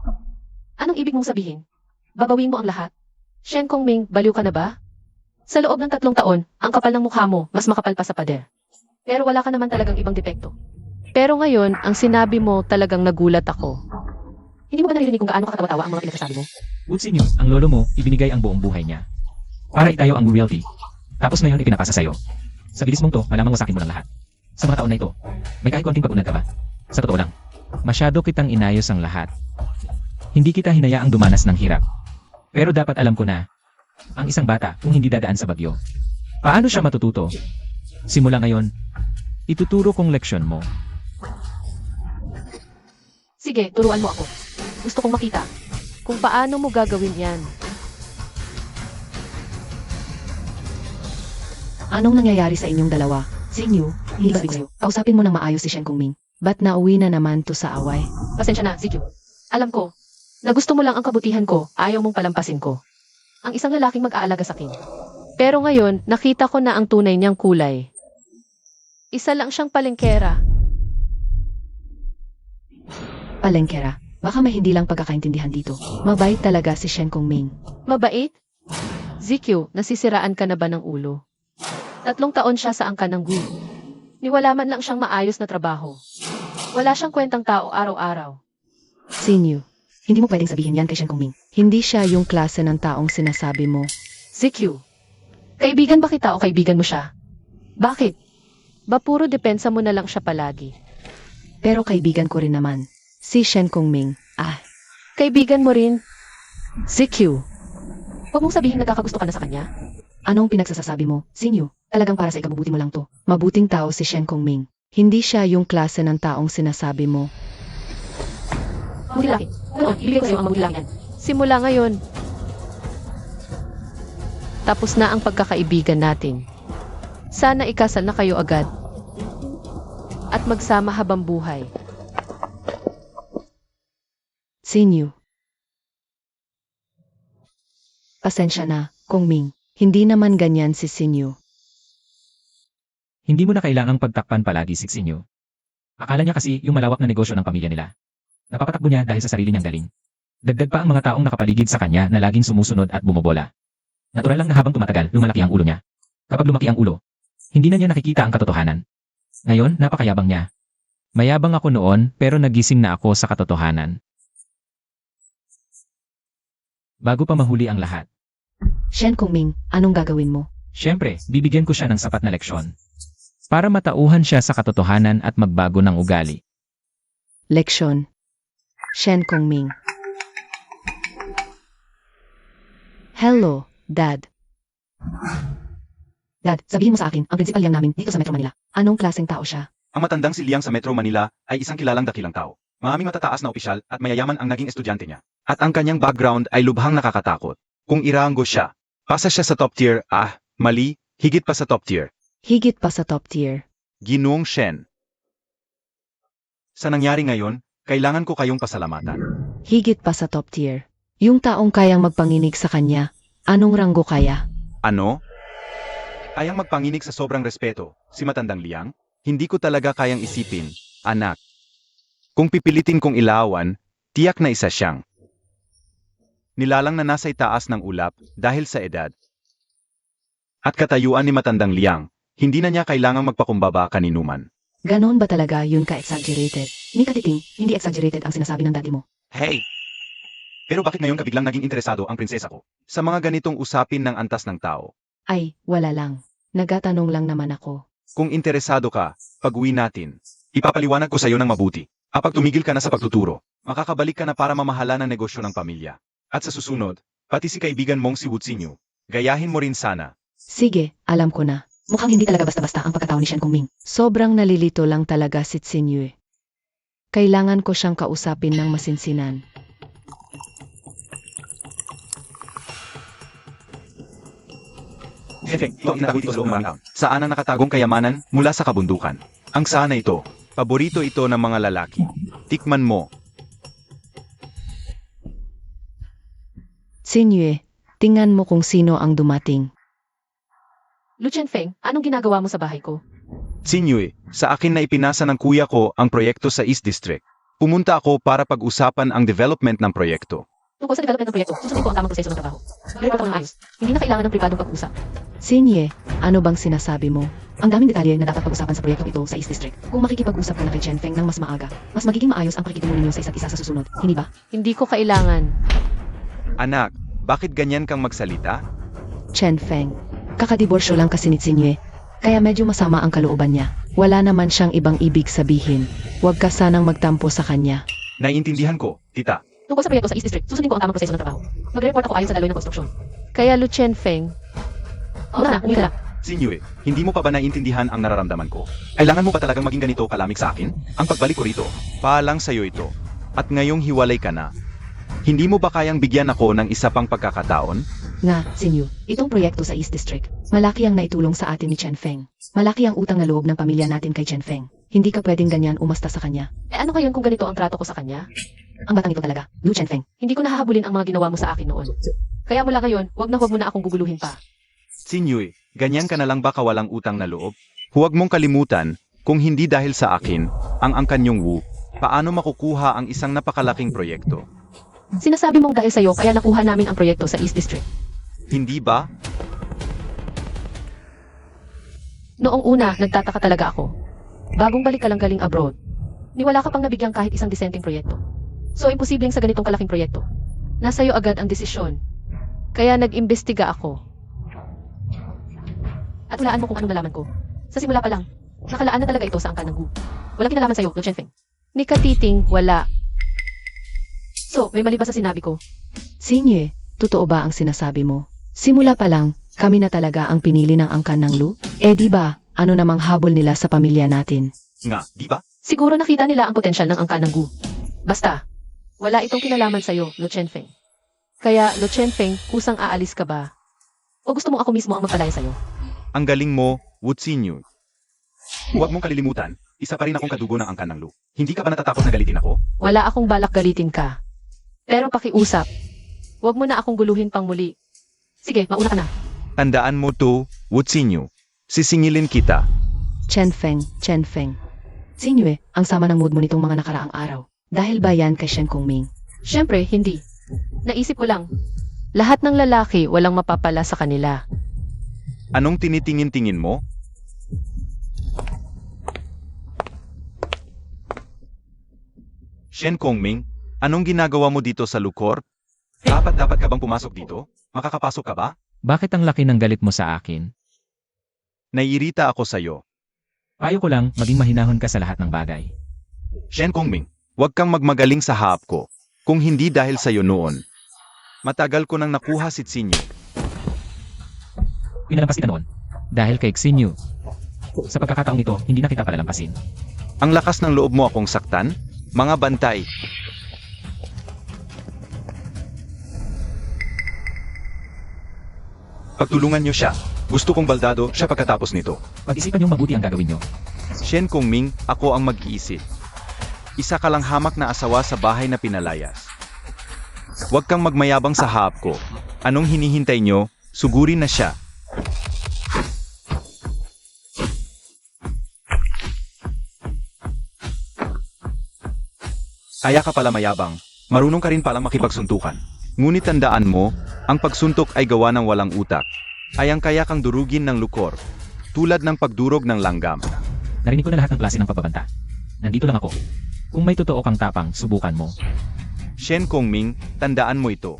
anong ibig mong sabihin? Babawin mo ang lahat? Shen Kongming, baliw ka na ba? Sa loob ng 3 taon, ang kapal ng mukha mo, mas makapal pa sa pader. Pero wala ka naman talagang ibang depekto. Pero ngayon, ang sinabi mo talagang nagulat ako. Hindi mo ba naririnig kung gaano kakatawa-tawa ang mga pinagsasabi mo? Butsinyo, ang lolo mo, ibinigay ang buong buhay niya. Para itayo ang royalty. Tapos ngayon ipinapasa sa'yo. Sa bilis mong to, malamang wasakin mo ng lahat. Sa mga taon na ito, may kahit konting pag-unad ka ba? Sa totoo lang, masyado kitang inayos ang lahat. Hindi kita hinayaang dumanas ng hirap. Pero dapat alam ko na, ang isang bata kung hindi dadaan sa bagyo. Paano siya matututo? Simula ngayon, ituturo kong leksyon mo. Sige, turuan mo ako. Gusto kong makita kung paano mo gagawin yan. Anong nangyayari sa inyong dalawa? Sinyo, hindi ba sa'yo? Kausapin mo ng maayos si Shen Kongming. Ba't nauwi na naman to sa away? Pasensya na, Zikyu. Alam ko, na gusto mo lang ang kabutihan ko, ayaw mong palampasin ko. Ang isang lalaking mag-aalaga sa akin. Pero ngayon, nakita ko na ang tunay niyang kulay. Isa lang siyang palengkera. Palengkera. Baka may hindi lang pagkakaintindihan dito. Mabait talaga si Shen Kongming. Mabait? Zikyu, nasisiraan ka na ba ng ulo? 3 taon siya sa angka ng Gu. Niwala man lang siyang maayos na trabaho. Wala siyang kwentang tao araw-araw. Sinyo, hindi mo pwedeng sabihin yan kay Shen Kongming. Hindi siya yung klase ng taong sinasabi mo. Zikyu, kaibigan ba kita o kaibigan mo siya? Bakit? Ba puro depensa mo na lang siya palagi? Pero kaibigan ko rin naman. Si Shen Kongming. Kaibigan mo rin? Zikyu, huwag mong sabihin nagkakagusto ka na sa kanya. Anong pinagsasabi mo? Sinyo, talagang para sa ikabubuti mo lang to. Mabuting tao si Shen Kongming. Hindi siya yung klase ng taong sinasabi mo. Mabuti laki. Ganoon, ibigay ko sa'yo ang mabuti laki yan. Simula ngayon. Tapos na ang pagkakaibigan natin. Sana ikasal na kayo agad. At magsama habang buhay. Sinyo. Pasensya na, Kongming. Hindi naman ganyan si Sinyo. Hindi mo na kailangang pagtakpan palagi si Xinyo. Akala niya kasi yung malawak na negosyo ng pamilya nila. Napapatakbo niya dahil sa sarili niyang galing. Dagdag pa ang mga taong nakapaligid sa kanya na laging sumusunod at bumobola. Natural lang na habang tumatagal, lumalaki ang ulo niya. Kapag lumaki ang ulo, hindi na niya nakikita ang katotohanan. Ngayon, napakayabang niya. Mayabang ako noon pero nagising na ako sa katotohanan. Bago pa mahuli ang lahat. Shen Kongming, anong gagawin mo? Siyempre, bibigyan ko siya ng sapat na leksyon. Para matauhan siya sa katotohanan at magbago ng ugali. Leksyon. Shen Kongming. Hello, Dad. Dad, sabihin mo sa akin, ang principal yang namin dito sa Metro Manila. Anong klaseng tao siya? Ang matandang si Liang sa Metro Manila ay isang kilalang dakilang tao. Maraming matataas na opisyal at mayayaman ang naging estudyante niya. At ang kanyang background ay lubhang nakakatakot. Kung iranggo siya, pasa siya sa top tier, mali, higit pa sa top tier. Higit pa sa top tier. Ginoong Shen. Sa nangyari ngayon, kailangan ko kayong pasalamatan. Higit pa sa top tier. Yung taong kayang magpanginig sa kanya, anong ranggo kaya? Ano? Kayang magpanginig sa sobrang respeto, si matandang Liang? Hindi ko talaga kayang isipin, anak. Kung pipilitin kong ilawan, tiyak na isa siyang nilalang na nasa itaas ng ulap dahil sa edad. At katayuan ni matandang Liang, Hindi na niya kailangang magpakumbaba kaninuman. Ganon ba talaga yun ka-exaggerated? Ni Katiting, hindi exaggerated ang sinasabi ng daddy mo. Hey! Pero bakit ngayon ka biglang naging interesado ang prinsesa ko? Sa mga ganitong usapin ng antas ng tao. Ay, wala lang. Nagatanong lang naman ako. Kung interesado ka, pag-uwi natin. Ipapaliwanag ko sa iyo ng mabuti. Kapag tumigil ka na sa pagtuturo, makakabalik ka na para mamahala ng negosyo ng pamilya. At sa susunod, pati si kaibigan mong si Wutsinyu, gayahin mo rin sana. Sige, alam ko na. Mukhang hindi talaga basta-basta ang pagkatao ni Shen Kongming. Sobrang nalilito lang talaga si Xinyu. Kailangan ko siyang kausapin ng masinsinan. Hehe, ito ang inatago dito sa loob ng taon. Saan ang nakatagong kayamanan mula sa kabundukan? Ang sana ito. Paborito ito ng mga lalaki. Tikman mo. Xinyu, tingnan mo kung sino ang dumating. Lu Chenfeng, anong ginagawa mo sa bahay ko? Xinyu, sa akin na ipinasa ng kuya ko ang proyekto sa East District. Pumunta ako para pag-usapan ang development ng proyekto. Tungkol sa development ng proyekto, susundin ko ang tamang proseso ng trabaho. Mag-report ako ng ayos. Hindi na kailangan ng pribadong pag-usap. Xinyu, ano bang sinasabi mo? Ang daming detalye na dapat pag-usapan sa proyekto ito sa East District. Kung makikipag-usap ka na kay Chen Feng ng mas maaga, mas magiging maayos ang pakikitungo ninyo sa isa't isa sa susunod, hindi ba? Hindi ko kailangan. Anak, bakit ganyan kang magsalita? Chen Feng, kakadiborsyo lang kasi ni Xinyu, kaya medyo masama ang kalooban niya. Wala naman siyang ibang ibig sabihin. Huwag ka sanang magtampo sa kanya. Naiintindihan ko, tita. Tungkol sa proyekto sa East District, susundin ko ang tamang proseso ng trabaho. Mag-report ako ayon sa daloy ng konstruksyon. Kaya Lu Chenfeng, na, umuwi ka na. Xinyu, hindi mo pa ba naiintindihan ang nararamdaman ko? Kailangan mo ba talagang maging ganito kalamig sa akin? Ang pagbalik ko rito, paalang sa'yo ito. At ngayong hiwalay ka na. Hindi mo ba kayang bigyan ako ng isa pang pagkakataon? Nga, Xinyu, itong proyekto sa East District, malaki ang naitulong sa atin ni Chen Feng. Malaki ang utang na loob ng pamilya natin kay Chen Feng. Hindi ka pwedeng ganyan umasta sa kanya. Ano ngayon kung ganito ang trato ko sa kanya? Ang batang ito talaga, Lu Chen Feng. Hindi ko nahahabulin ang mga ginawa mo sa akin noon. Kaya mula ngayon, wag mo na akong guguluhin pa. Xinyu, ganyan ka na lang ba kawalang utang na loob? Huwag mong kalimutan, kung hindi dahil sa akin, ang Angkanyong Wu, paano makukuha ang isang napakalaking proyekto? Sinasabi mong dahil sa'yo, kaya nakuha namin ang proyekto sa East District. Hindi ba? Noong una, nagtataka talaga ako. Bagong balik ka lang galing abroad. Ni wala ka pang nabigyan kahit isang disenteng proyekto. So, imposibleng sa ganitong kalaking proyekto. Nasa iyo agad ang desisyon. Kaya nag-imbestiga ako. At hulaan mo kung anong nalaman ko. Sa simula pa lang, nakalaan na talaga ito sa angkan ng Gu. Walang kinalaman sa'yo, Lu Chenfeng. Ni Katiting, wala. So, may mali ba sa sinabi ko? Xinyu, totoo ba ang sinasabi mo? Simula pa lang, kami na talaga ang pinili ng angkan ng Lu? Di ba, ano namang habol nila sa pamilya natin? Nga, di ba? Siguro nakita nila ang potensyal ng angkan ng Gu. Basta, wala itong kinalaman sa'yo, Lu Chenfeng. Kaya, Lu Chenfeng, kusang aalis ka ba? O gusto mo ako mismo ang magpalaya sa'yo? Ang galing mo, Wutsinyu. Huwag mong kalilimutan, isa pa rin akong kadugo ng angkan ng Lu. Hindi ka ba natatakot na galitin ako? Wala akong balak galitin ka. Pero pakiusap, huwag mo na akong guluhin pang muli. Sige, mauna ka na. Tandaan mo to, Wutsinyu. Sisingilin kita. Chen Feng, Chen Feng. Xinyu, ang sama ng mood mo nitong mga nakaraang araw. Dahil ba yan kay Shen Kongming? Siyempre, hindi. Naisip ko lang. Lahat ng lalaki walang mapapala sa kanila. Anong tinitingin-tingin mo? Shen Kongming, anong ginagawa mo dito sa Lucor? Dapat ka bang pumasok dito? Makakapasok ka ba? Bakit ang laki ng galit mo sa akin? Naiirita ako sa'yo. Payo ko lang, maging mahinahon ka sa lahat ng bagay. Shen Kongming, huwag kang magmagaling sa haap ko. Kung hindi dahil sa'yo noon. Matagal ko nang nakuha si Xinyu. Pinalampas kita noon. Dahil kay Xinyu. Sa pagkakataong ito, hindi na kita palalampasin. Ang lakas ng loob mo akong saktan? Mga bantay. Pagtulungan niyo siya. Gusto kong baldado siya pagkatapos nito. Pag-isipan niyong mabuti ang gagawin niyo. Shen Kongming, ako ang mag-iisip. Isa ka lang hamak na asawa sa bahay na pinalayas. Huwag kang magmayabang sa haap ko. Anong hinihintay niyo? Sugurin na siya. Kaya ka pala mayabang. Marunong ka rin pala makipagsuntukan. Ngunit tandaan mo, ang pagsuntok ay gawa ng walang utak. Ayang kaya kang durugin ng Lucor. tulad ng pagdurog ng langgam. Narinig ko na lahat ng klase ng pagbabanta. Nandito lang ako. Kung may totoo kang tapang, subukan mo. Shen Kongming, tandaan mo ito.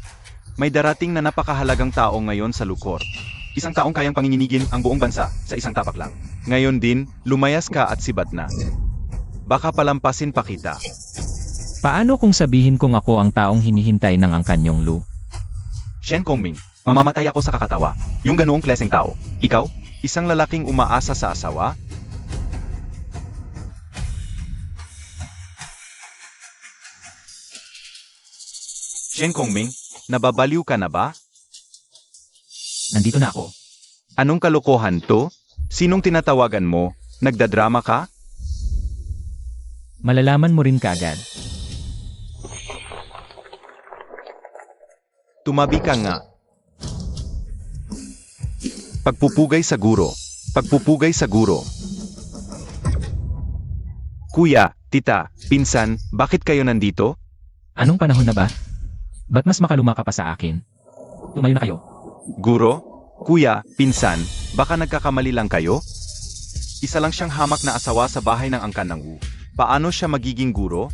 May darating na napakahalagang tao ngayon sa Lukor. Isang taong kayang panginginigin ang buong bansa sa isang tapak lang. Ngayon din, lumayas ka at sibat na. Baka palampasin pa kita. Paano kung sabihin kong ako ang taong hinihintay ng Angkan Yonglu? Shen Kongming, mamamatay ako sa kakatawa. Yung ganoong klaseng tao. Ikaw, isang lalaking umaasa sa asawa? Shen Kongming, nababaliw ka na ba? Nandito na ako. Anong kalokohan to? Sinong tinatawagan mo? Nagdadrama ka? Malalaman mo rin kaagad. Tumabi ka nga. Pagpupugay sa guro. Pagpupugay sa guro. Kuya, tita, pinsan, bakit kayo nandito? Anong panahon na ba? Ba't mas makaluma ka pa sa akin? Tumayo na kayo. Guro? Kuya, pinsan, baka nagkakamali lang kayo? Isa lang siyang hamak na asawa sa bahay ng Angkan ng Wu. Paano siya magiging guro?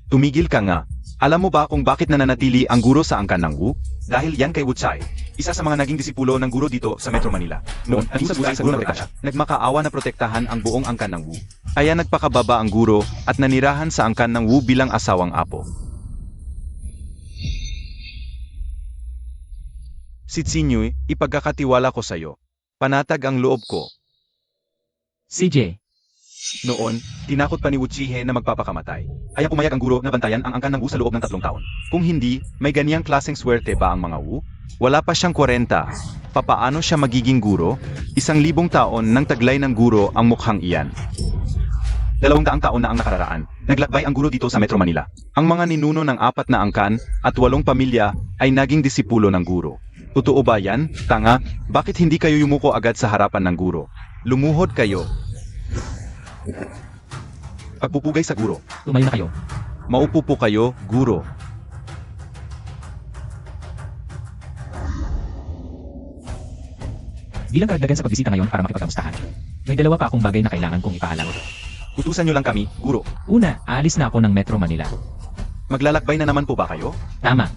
Tumigil ka nga. Alam mo ba kung bakit nananatili ang guro sa Angkan ng Wu? Dahil yan kay Wu Chai, isa sa mga naging disipulo ng guro dito sa Metro Manila. Noon, naging sa buhay sa guro na siya. Nagmakaawa na protektahan ang buong Angkan ng Wu. Kaya nagpakababa ang guro at nanirahan sa Angkan ng Wu bilang asawang apo. Si Tsinyoy, ipagkakatiwala ko sa'yo. Panatag ang loob ko. CJ, Noon, tinakot pa ni Wu Chihe na magpapakamatay. Kaya pumayag ang guro na bantayan ang Angkan ng Wu sa loob ng 3 taon. Kung hindi, may ganiyang klaseng swerte ba ang mga Wu? Wala pa siyang 40. Papaano siya magiging guro? 1,000 taon nang taglay ng guro ang mukhang iyan. 200 taon na ang nakararaan. Naglakbay ang guro dito sa Metro Manila. Ang mga ninuno ng 4 na angkan at 8 pamilya ay naging disipulo ng guro. Totoo ba yan? Tanga, bakit hindi kayo yumuko agad sa harapan ng guro? Lumuhod kayo. Pagpupugay sa guro. tumayo na kayo. Maupo po kayo, guro. Bilang karagdagan sa pagbisita ngayon para makipagkamustahan. May 2 pa akong bagay na kailangan kong ipaalam. Utusan nyo lang kami, guro. Una, aalis na ako ng Metro Manila. Maglalakbay na naman po ba kayo? Tama.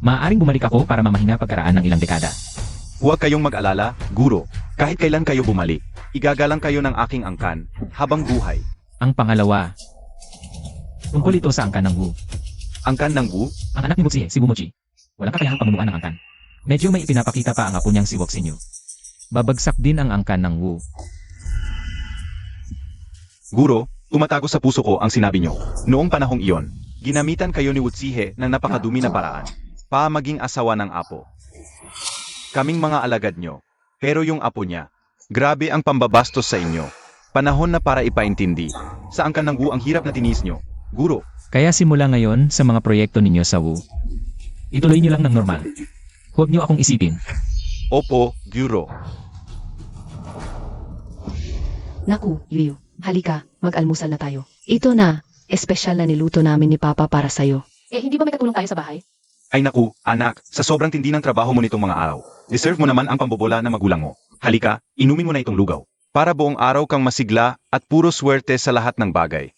Maaaring bumalik ako para mamahinga pagkaraan ng ilang dekada. Huwag kayong mag-alala, guro. Kahit kailan kayo bumalik, igagalang kayo ng aking angkan, habang buhay. Ang pangalawa, tungkol ito sa Angkan ng Wu. Angkan ng Wu? Ang anak ni Wuxihe, si Wumochi. Walang kakayahang pamunuan ng Angkan. Medyo may ipinapakita pa ang apo niyang si Wuxinyu. Babagsak din ang Angkan ng Wu. Guro, tumatago sa puso ko ang sinabi nyo. Noong panahong iyon, ginamitan kayo ni Wu Chihe ng napakadumi na paraan. Pa maging asawa ng apo. Kaming mga alagad nyo. Pero yung apo niya, grabe ang pambabastos sa inyo. Panahon na para ipaintindi. Sa Angkan ng Wu ang hirap na tinis nyo. Guro, Kaya simula ngayon sa mga proyekto ninyo sa Wu, ituloy niyo lang ng normal. Huwag niyo akong isipin. opo, guro. Naku, Liu, halika, mag-almusal na tayo. Ito na, espesyal na niluto namin ni Papa para sa'yo. Hindi ba may katulong tayo sa bahay? Ay naku, anak, sa sobrang tindi ng trabaho mo nitong mga araw, deserve mo naman ang pambobola na magulang mo. Halika, inumin mo na itong lugaw. Para buong araw kang masigla at puro swerte sa lahat ng bagay.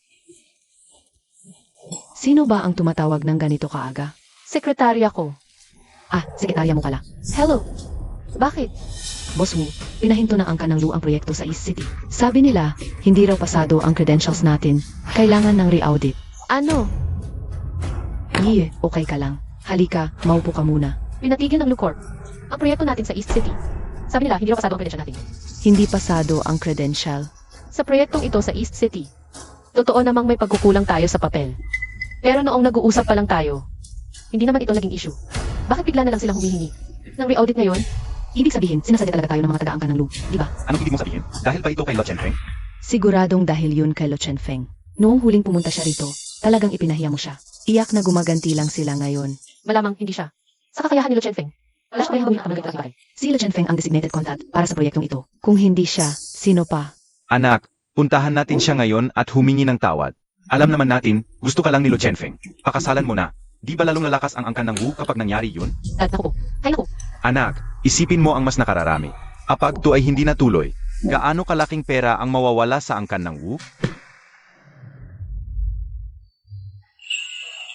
Sino ba ang tumatawag ng ganito kaaga? Sekretarya ko. Sekretarya mo pala. Hello? Bakit? Boss Wu, pinahinto ng Angkan ng Lu ang proyekto sa East City. Sabi nila, hindi raw pasado ang credentials natin. Kailangan ng re-audit. Ano? Okay ka lang. Halika, maupo ka muna. Pinatigil ng Lucor ang proyekto natin sa East City. Sabi nila, hindi raw pasado ang credential natin. Hindi pasado ang credential. Sa proyektong ito sa East City, totoo namang may pagkukulang tayo sa papel. Pero noong nag-uusap pa lang tayo, hindi naman ito naging issue. Bakit bigla na lang silang humihingi ng re-audit ngayon? Ibig sabihin, sinasadya talaga tayo ng mga taga-Angkan ng Lu, di ba? Anong ibig mong sabihin? Dahil ba ito kay Lo Chenfeng? Siguradong dahil yun kay Lo Chenfeng. Noong huling pumunta siya rito, talagang ipinahiya mo siya. Iyak na gumaganti lang sila ngayon. Malamang hindi siya. Sa kakayahan ni Lo Chenfeng, wala siya kayang gawin ang ganito bagay. Si Lo Chenfeng ang designated contact para sa proyektong ito. Kung hindi siya, sino pa? Anak, puntahan natin siya ngayon at humingi ng tawad. Alam naman natin, gusto ka lang ni Lo Chenfeng. Pakasalan mo na. Di ba lalong lalakas ang Angkan ng Wu kapag nangyari yun? Naku po. Ay naku. Anak, isipin mo ang mas nakararami. Kapag to ay hindi natuloy, Gaano kalaking pera ang mawawala sa angkan ng Wu?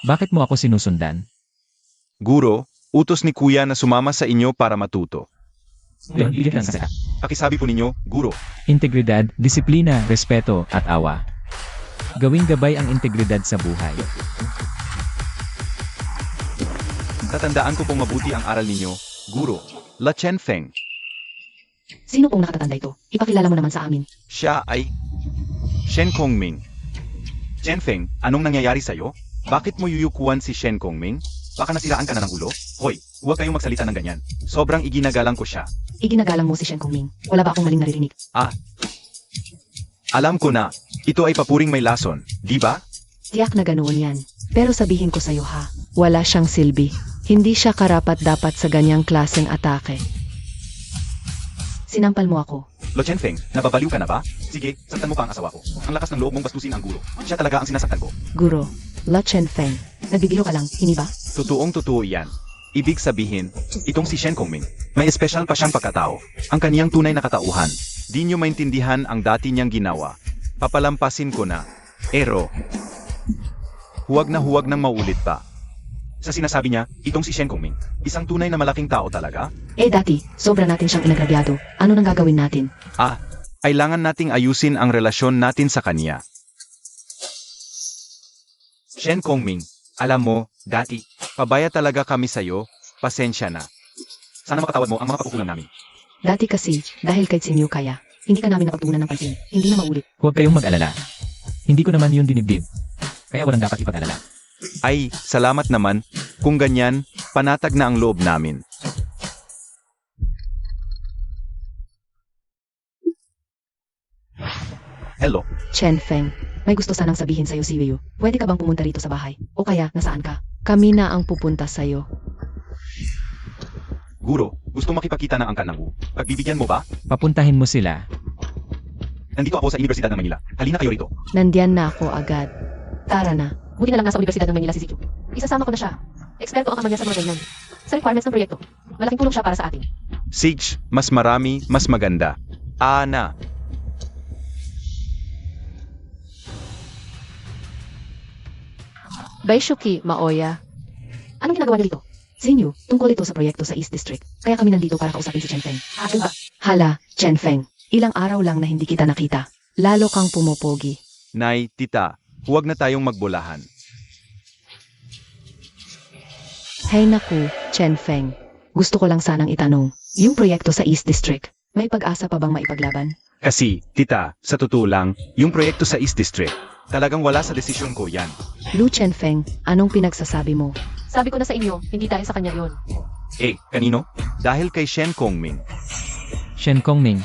Bakit mo ako sinusundan? Guro, utos ni kuya na sumama sa inyo para matuto. Ngayon, ilit lang sa Pakisabi po ninyo, guro. integridad, disiplina, respeto, at awa. Gawing gabay ang integridad sa buhay. Tatandaan ko pong mabuti ang aral ninyo, guro. La Chen Feng. Sino pong nakatatanda ito? Ipakilala mo naman sa amin. Siya ay Shen Kongming. Chen Feng, anong nangyayari sa'yo? Bakit mo yuyukuan si Shen Kongming? Baka nasiraan ka na ng ulo? Hoy, huwag kayong magsalita ng ganyan. Sobrang iginagalang ko siya. Iginagalang mo si Shen Kongming. Wala ba akong maling naririnig? Alam ko na, ito ay papuring may lason, di ba? Tiyak na ganoon yan. Pero sabihin ko sa'yo ha, wala siyang silbi. Hindi siya karapat-dapat sa ganyang klaseng atake. Sinampal mo ako. Lo Chen Feng, nababaliw ka na ba? Sige, saktan mo pa ang asawa ko. Ang lakas ng loob mong bastusin ang guro. Siya talaga ang sinasaktan ko. Guro, La Chen Feng. Nagbibiro ka lang, hindi ba? Totoong totoo iyan. Ibig sabihin, itong si Shen Kongming, may espesyal pa siyang pagkatao. Ang kaniyang tunay na katauhan. Di nyo maintindihan ang dati niyang ginawa. Papalampasin ko na. Ero. Huwag na huwag nang maulit pa. Sa sinasabi niya, itong si Shen Kongming, isang tunay na malaking tao talaga? Dati, sobra natin siyang inagrabyado. Ano nang gagawin natin? Kailangan nating ayusin ang relasyon natin sa kanya. Shen Kongming, alam mo, dati, pabaya talaga kami sa'yo, pasensya na. Sana makatawad mo ang mga pagkukulang namin. Dati kasi, dahil kay Sinyo kaya, hindi ka namin napagtuunan ng pansin. Hindi na maulit. Huwag kayong mag-alala. Hindi ko naman yun dinibdib. Kaya walang dapat ipag-alala. Ay, salamat naman. Kung ganyan, panatag na ang loob namin. Hello. Chen Feng, may gusto sanang sabihin sa'yo si Wei. Pwede ka bang pumunta rito sa bahay? O kaya, nasaan ka? Kami na ang pupunta sa'yo. Guro, gusto makipagkita ng angkan ng Wu. Pagbibigyan mo ba? Papuntahin mo sila. Nandito ako sa Universidad ng Manila. Halina kayo rito. Nandiyan na ako agad. Tara na. Buti na lang nasa Universidad ng Manila si Ziyu. Isasama ko na siya. Eksperto ang ama niya sa mga ganyan. Sa requirements ng proyekto. Malaking tulong siya para sa atin. Sige, mas marami, mas maganda. Ana. Baishuki, Maoya. Anong ginagawa niyo dito? Sinyo, tungkol ito sa proyekto sa East District. Kaya kami nandito para kausapin si Chen Feng. Akin ba? Hala, Chen Feng. Ilang araw lang na hindi kita nakita. Lalo kang pumopogi. Nay, tita, huwag na tayong magbulahan. Hay naku, Chen Feng. Gusto ko lang sanang itanong, yung proyekto sa East District, may pag-asa pa bang maipaglaban? Kasi, tita, sa totoo lang, yung proyekto sa East District, talagang wala sa desisyon ko yan. Lu Chen Feng, anong pinagsasabi mo? Sabi ko na sa inyo, hindi dahil sa kanya yon. Kanino? Dahil kay Shen Kongming. Shen Kongming,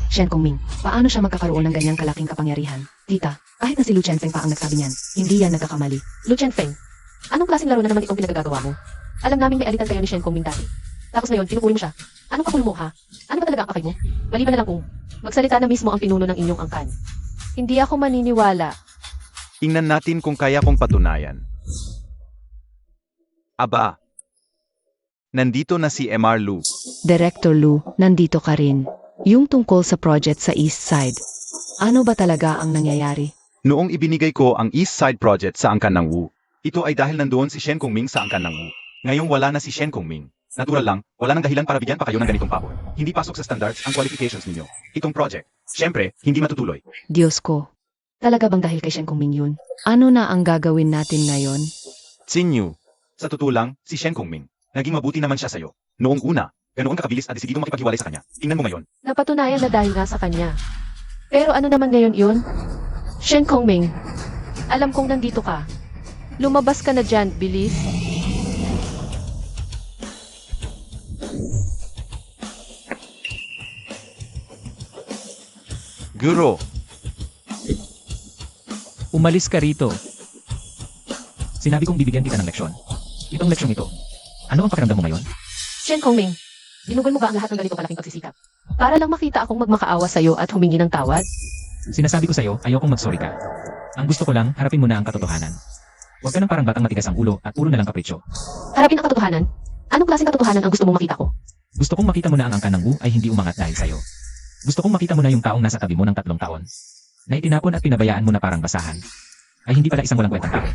Shen Kongming, paano siya magkakaroon ng ganyang kalaking kapangyarihan? Tita, kahit na si Lu Chen Feng pa ang nagsabi niyan, hindi yan nagkakamali. Lu Chen Feng, anong klaseng laro na naman itong pinagagawa mo? Alam namin may alitan kayo ni Shen Kongming dati. Tapos ngayon, pinupuri mo siya. Anong kakul mo ha? Ano ba talaga ang kakay mo? Maliban na lang kung magsalita na mismo ang pinuno ng inyong angkan. Hindi ako maniniwala. Tingnan natin kung kaya kong patunayan. Aba. Nandito na si MR Lu. Director Lu, nandito ka rin. Yung tungkol sa project sa East Side. Ano ba talaga ang nangyayari? Noong ibinigay ko ang East Side Project sa angkan ng Wu, ito ay dahil nandoon si Shen Kongming sa angkan ng Wu. Ngayong wala na si Shen Kongming. Natural lang, wala nang dahilan para bigyan pa kayo ng ganitong pabor. Hindi pasok sa standards ang qualifications ninyo. Itong project, syempre, hindi matutuloy. Diyos ko, Talaga bang dahil kay Shen Kongming yun? ano na ang gagawin natin ngayon? Sinyu, sa totoo lang, si Shen Kongming, naging mabuti naman siya sa'yo. Noong una, ganoon kakabilis at desidido makipaghiwalay sa kanya. Tingnan mo ngayon. Napatunayan na dahil nga sa kanya. Pero ano naman ngayon yun? Shen Kongming, alam kong nandito ka. Lumabas ka na dyan, bilis. Guro, umalis ka rito. Sinabi kong bibigyan kita ng leksyon. Itong leksyong ito. Ano ang pakiramdam mo ngayon? Shen Kongming, ginugol mo ba ang lahat ng ganito kalaking pagsisikap? Para lang makita akong magmakaawa sa'yo at humingi ng tawad? Sinasabi ko sa'yo, ayokong mag-sorry ka. Ang gusto ko lang, harapin mo na ang katotohanan. Huwag ka nang parang batang matigas ang ulo at puro na lang kapritsyo. Harapin ang katotohanan? Anong klaseng katotohanan ang gusto mong makita ko? Gusto kong makita mo na ang angkan ng Wu ay hindi umangat dahil sa'yo. Gusto kong makita mo na yung taong nasa tabi mo ng 3 taon. Na itinapon at pinabayaan mo na parang basahan. Ay hindi pala isang walang kwentang tao.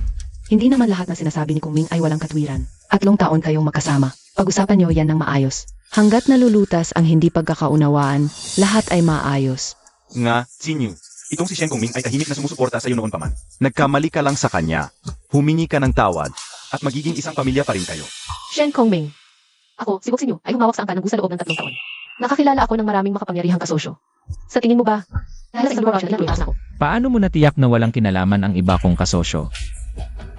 Hindi naman lahat na sinasabi ni Kong Ming ay walang katwiran. 3 taon kayong magkasama. Pag-usapan niyo yan ng maayos. Hanggat nalulutas ang hindi pagkakaunawaan, lahat ay maayos. Nga, Sinyu. Itong si Shen Kongming ay tahimik na sumusuporta sa iyo noon pa man. Nagkamali ka lang sa kanya. Humingi ka ng tawad. At magiging isang pamilya pa rin kayo. Shen Kongming. Ako, si Guxinyu, ay humawak sa angkanang sa loob ng 3 taon. Nakakilala ako ng maraming makapangyarihang kasosyo. Sa tingin mo ba, dahil sa isang lugar siya, naglutas na ako. Paano mo natiyak na walang kinalaman ang iba kong kasosyo?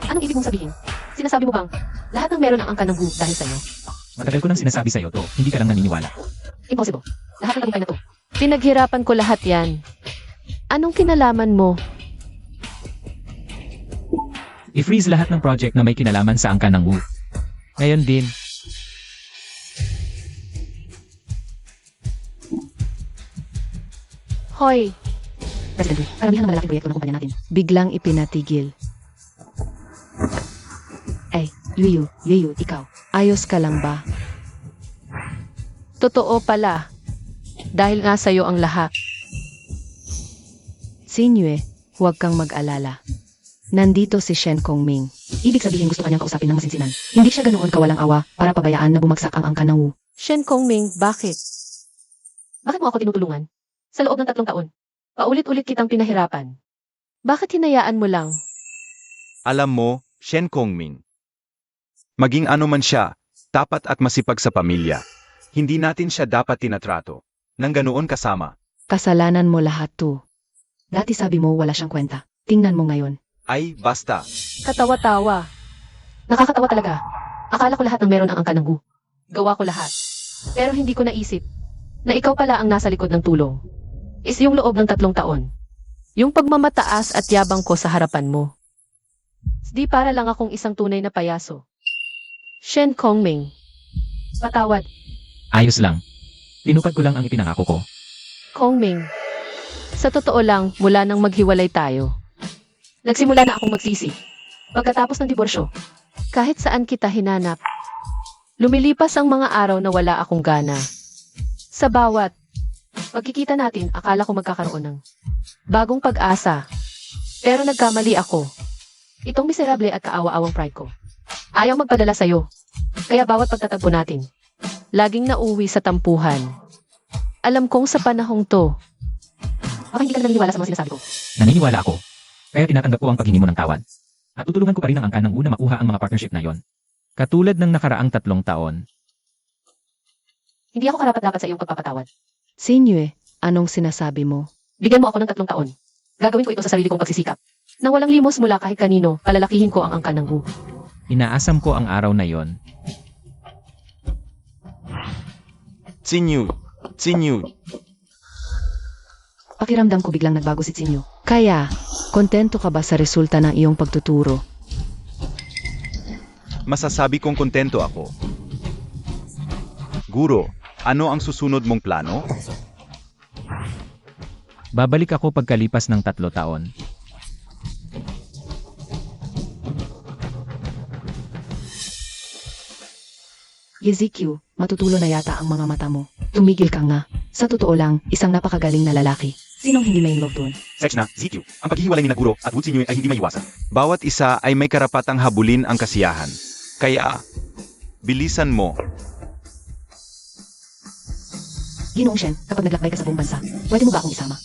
Anong ibig mong sabihin? Sinasabi mo bang, lahat ng meron ang angkan ng Gu dahil sa'yo? Matagal ko nang sinasabi sa'yo to, hindi ka lang naniniwala. Impossible. Lahat ng tagumpay na to. Pinaghirapan ko lahat yan. Anong kinalaman mo? I-freeze lahat ng project na may kinalaman sa angkan ng Wu. Ngayon din, Hoy, President Wu, karamihan ng malalaking proyekto ng kumpanya natin. biglang ipinatigil. Ay, Yuyu, ikaw. Ayos ka lang ba? Totoo pala. Dahil nga sa'yo ang lahat. Sinue, huwag kang mag-alala. Nandito si Shen Kongming. Ibig sabihin gusto kanyang kausapin ng masinsinan. Hindi siya ganoon kawalang awa para pabayaan na bumagsak ang angkan ng Wu. Shen Kongming, bakit? Bakit mo ako tinutulungan? Sa loob ng 3 taon. Paulit-ulit kitang pinahirapan. Bakit hinayaan mo lang? Alam mo, Shen Kongming. Maging ano man siya, tapat at masipag sa pamilya. Hindi natin siya dapat tinatrato. Nang ganoon kasama. Kasalanan mo lahat to. Dati sabi mo wala siyang kwenta. Tingnan mo ngayon. Ay, basta. Katawa-tawa. Nakakatawa talaga. Akala ko lahat ng meron ang angkan ng Gu. Gawa ko lahat. Pero hindi ko naisip na ikaw pala ang nasa likod ng tulong. Is yung loob ng 3 taon. Yung pagmamataas at yabang ko sa harapan mo. Di para lang akong isang tunay na payaso. Shen Kongming. Patawad, ayos lang. Tinupad ko lang ang ipinangako ko. Kongming. Sa totoo lang, mula nang maghiwalay tayo, nagsimula na akong magsisi. Pagkatapos ng diborsyo, kahit saan kita hinanap, lumilipas ang mga araw na wala akong gana. Sa bawat pagkikita natin, akala ko magkakaroon ng bagong pag-asa. Pero nagkamali ako. Itong miserable at kaawa-awang pride ko. Ayaw magpadala sa'yo. Kaya bawat pagtatagpo natin, laging nauwi sa tampuhan. Alam kong sa panahong to, baka hindi ka na naniniwala sa mga sinasabi ko. Naniniwala ako. Kaya tinatanggap ko ang paghingi mo ng tawad. At tutulungan ko pa rin ang angkan ng Wu na makuha ang mga partnership na yon. Katulad ng nakaraang 3 taon. Hindi ako karapat-dapat sa iyong pagpapatawad. Sinue, anong sinasabi mo? Bigyan mo ako ng 3 taon. Gagawin ko ito sa sarili kong pagsisikap. Nang walang limos mula kahit kanino, palalakihin ko ang angkan ng Gu. Inaasam ko ang araw na yon. Sinyu. Pakiramdam ko biglang nagbago si Sinyu. Kaya, kontento ka ba sa resulta ng iyong pagtuturo? Masasabi kong kontento ako. Guro, ano ang susunod mong plano? Babalik ako pagkalipas ng 3 taon. Yezikiu, matutulo na yata ang mga mata mo. Tumigil ka nga. Sa totoo lang, isang napakagaling na lalaki. Sinong hindi may love doon? Sex na, ZQ. Ang paghihiwalay ni Naguro at Wu Xinyu ay hindi maiwasan. Bawat isa ay may karapatang habulin ang kasiyahan. Kaya, bilisan mo. Ginoong Shen, kapag naglakbay ka sa buong bansa, pwede mo ba akong isama?